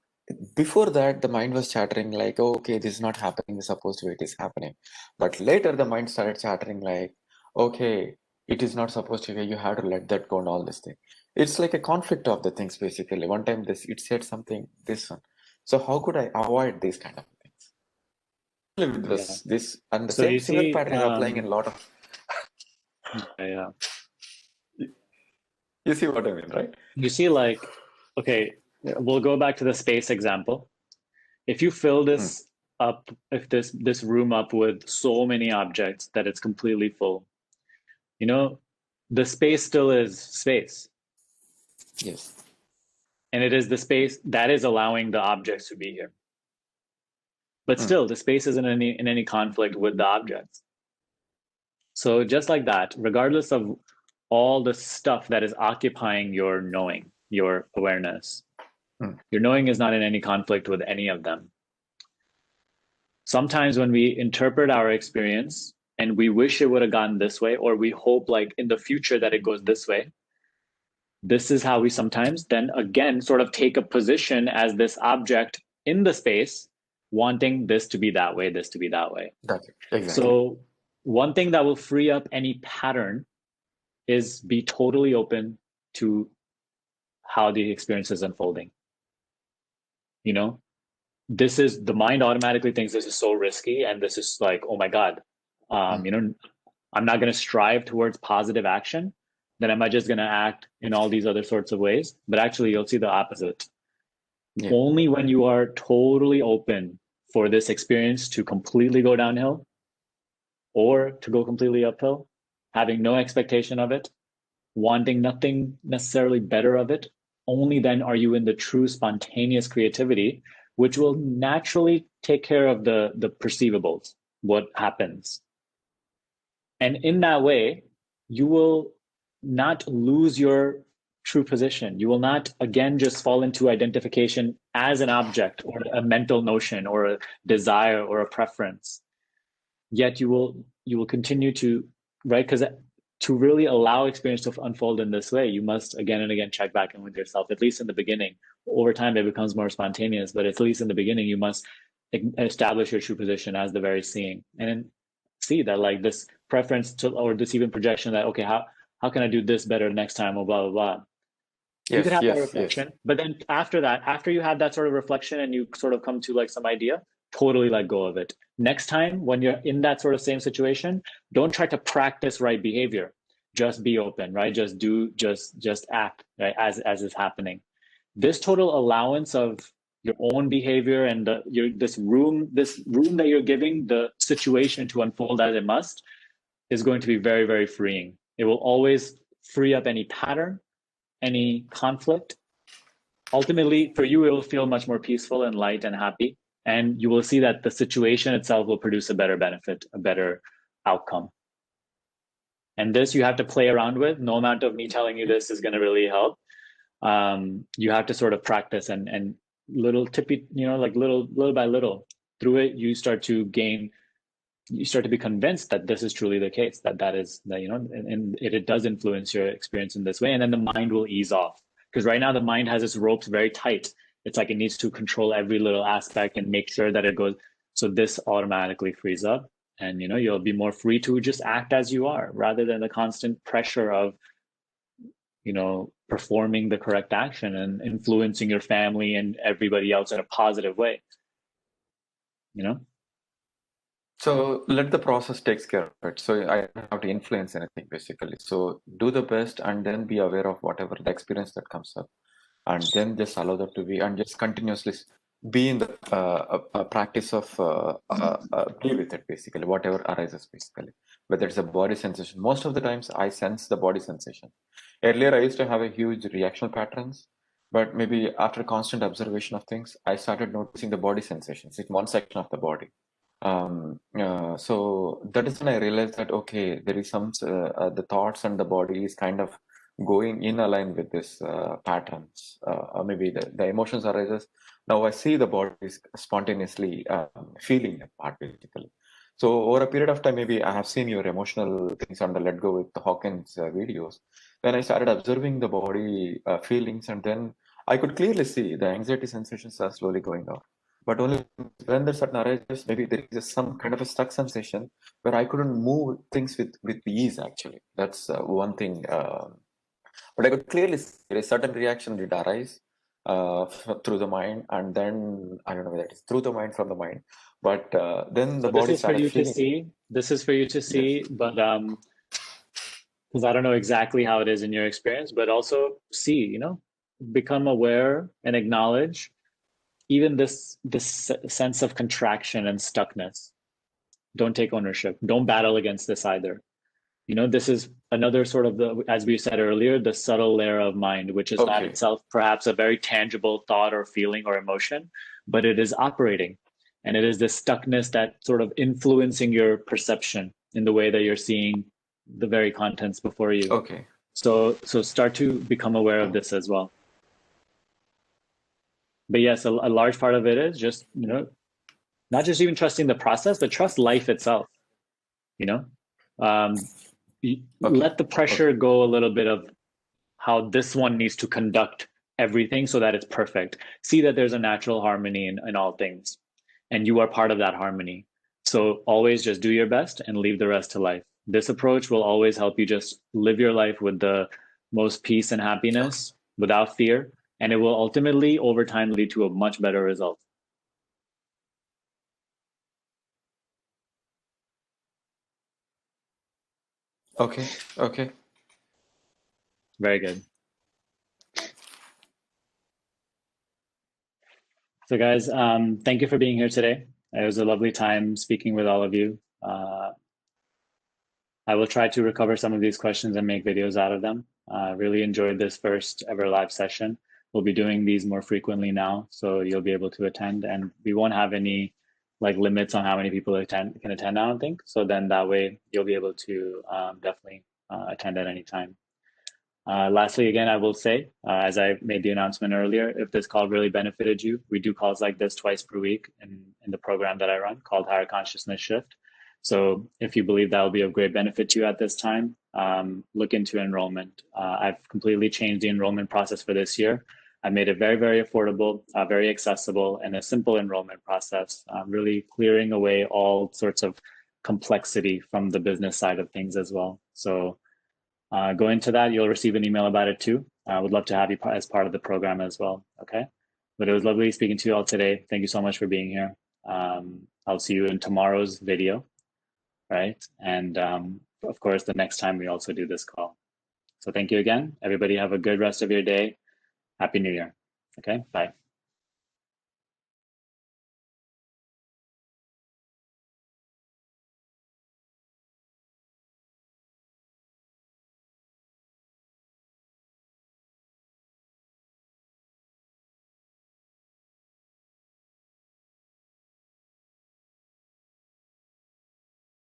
before that, the mind was chattering like, oh, okay, this is not happening. Supposed to it is happening. But later, the mind started chattering like, okay, it is not supposed to be. You have to let that go and all this thing. It's like a conflict of the things basically. One time it said something, this one. So how could I avoid these kind of things? With Yeah. this and the So you similar see, pattern is applying in a lot of. yeah. You see what I mean, right? You see, like, okay, we'll go back to the space example. If you fill this up, if this room up with so many objects that it's completely full, you know, the space still is space. Yes. And it is the space that is allowing the objects to be here. But still, the space isn't in any conflict with the objects. So just like that, regardless of all the stuff that is occupying your knowing, your awareness, your knowing is not in any conflict with any of them. Sometimes when we interpret our experience and we wish it would have gone this way, or we hope like in the future that it goes this way, this is how we sometimes then again sort of take a position as this object in the space, wanting this to be that way, this to be that way. That's it. Exactly. So one thing that will free up any pattern is be totally open to how the experience is unfolding. You know, this is the mind automatically thinks this is so risky and this is like, oh my God, you know, I'm not going to strive towards positive action. Then am I just going to act in all these other sorts of ways? But actually, you'll see the opposite. Yeah. Only when you are totally open for this experience to completely go downhill or to go completely uphill, having no expectation of it, wanting nothing necessarily better of it, only then are you in the true spontaneous creativity, which will naturally take care of the perceivables, what happens. And in that way, you will not lose your true position. You will not, again, just fall into identification as an object or a mental notion or a desire or a preference. Yet you will continue to, right? Because to really allow experience to unfold in this way, you must again and again check back in with yourself, at least in the beginning. Over time, it becomes more spontaneous, but at least in the beginning, you must establish your true position as the very seeing. And then see that like this preference to, or this even projection that, okay, how can I do this better next time, or blah, blah, blah. You could have that reflection, but then after that, after you have that sort of reflection and you sort of come to like some idea, totally let go of it. Next time, when you're in that sort of same situation, don't try to practice right behavior. Just be open, right? Just do, just act, right? As is happening. This total allowance of your own behavior and this room that you're giving the situation to unfold as it must is going to be very, very freeing. It will always free up any pattern, any conflict. Ultimately, for you, it will feel much more peaceful and light and happy. And you will see that the situation itself will produce a better benefit, a better outcome. And this you have to play around with. No amount of me telling you this is going to really help. You have to sort of practice and little tippy, like little by little through it, you start to be convinced that this is truly the case, that and it does influence your experience in this way. And then the mind will ease off, because right now the mind has its ropes very tight. It's like it needs to control every little aspect and make sure that it goes. So this automatically frees up, and you'll be more free to just act as you are, rather than the constant pressure of performing the correct action and influencing your family and everybody else in a positive way. So let the process takes care of it. So I don't have to influence anything, basically. So do the best and then be aware of whatever the experience that comes up, and then just allow that to be, and just continuously be in the practice of play with it, basically, whatever arises, basically. Whether it's a body sensation, most of the times I sense the body sensation. Earlier, I used to have a huge reactional patterns, but maybe after constant observation of things, I started noticing the body sensations in one section of the body. So that is when I realized that, okay, there is some, the thoughts and the body is kind of going in align with this patterns, or maybe the emotions arises. Now I see the body is spontaneously feeling a part, basically. So over a period of time, maybe I have seen your emotional things on the Let Go with the Hawkins videos. Then I started observing the body feelings, and then I could clearly see the anxiety sensations are slowly going out. But only when there's certain arises, maybe there is some kind of a stuck sensation where I couldn't move things with ease, actually. That's one thing. But I could clearly see a certain reaction did arise through the mind, and then I don't know whether it is through the mind, from the mind, but then the body started feeling. This is for you to see, yes. But because I don't know exactly how it is in your experience, but also see, become aware and acknowledge even this sense of contraction and stuckness. Don't take ownership. Don't battle against this either. This is another sort of as we said earlier, the subtle layer of mind, which is not itself perhaps a very tangible thought or feeling or emotion, but it is operating. And it is this stuckness that sort of influencing your perception in the way that you're seeing the very contents before you. Okay. So start to become aware of this as well. But yes, a large part of it is just, not just even trusting the process, but trust life itself. Let the pressure go a little bit of how this one needs to conduct everything so that it's perfect. See that there's a natural harmony in all things, and you are part of that harmony. So always just do your best and leave the rest to life. This approach will always help you just live your life with the most peace and happiness without fear, and it will ultimately over time lead to a much better result. Okay. Very good. So guys, thank you for being here today. It was a lovely time speaking with all of you. I will try to recover some of these questions and make videos out of them. Really enjoyed this first ever live session. We'll be doing these more frequently now, so you'll be able to attend, and we won't have any limits on how many people can attend, I don't think. So then that way you'll be able to definitely attend at any time. Lastly, again, I will say, as I made the announcement earlier, if this call really benefited you, we do calls like this twice per week in the program that I run called Higher Consciousness Shift. So if you believe that will be of great benefit to you at this time, look into enrollment. I've completely changed the enrollment process for this year. I made it very, very affordable, very accessible, and a simple enrollment process, really clearing away all sorts of complexity from the business side of things as well. So go into that, you'll receive an email about it too. I would love to have you as part of the program as well, okay? But it was lovely speaking to you all today. Thank you so much for being here. I'll see you in tomorrow's video, right? And of course, the next time we also do this call. So thank you again. Everybody have a good rest of your day. Happy New Year. Okay, bye.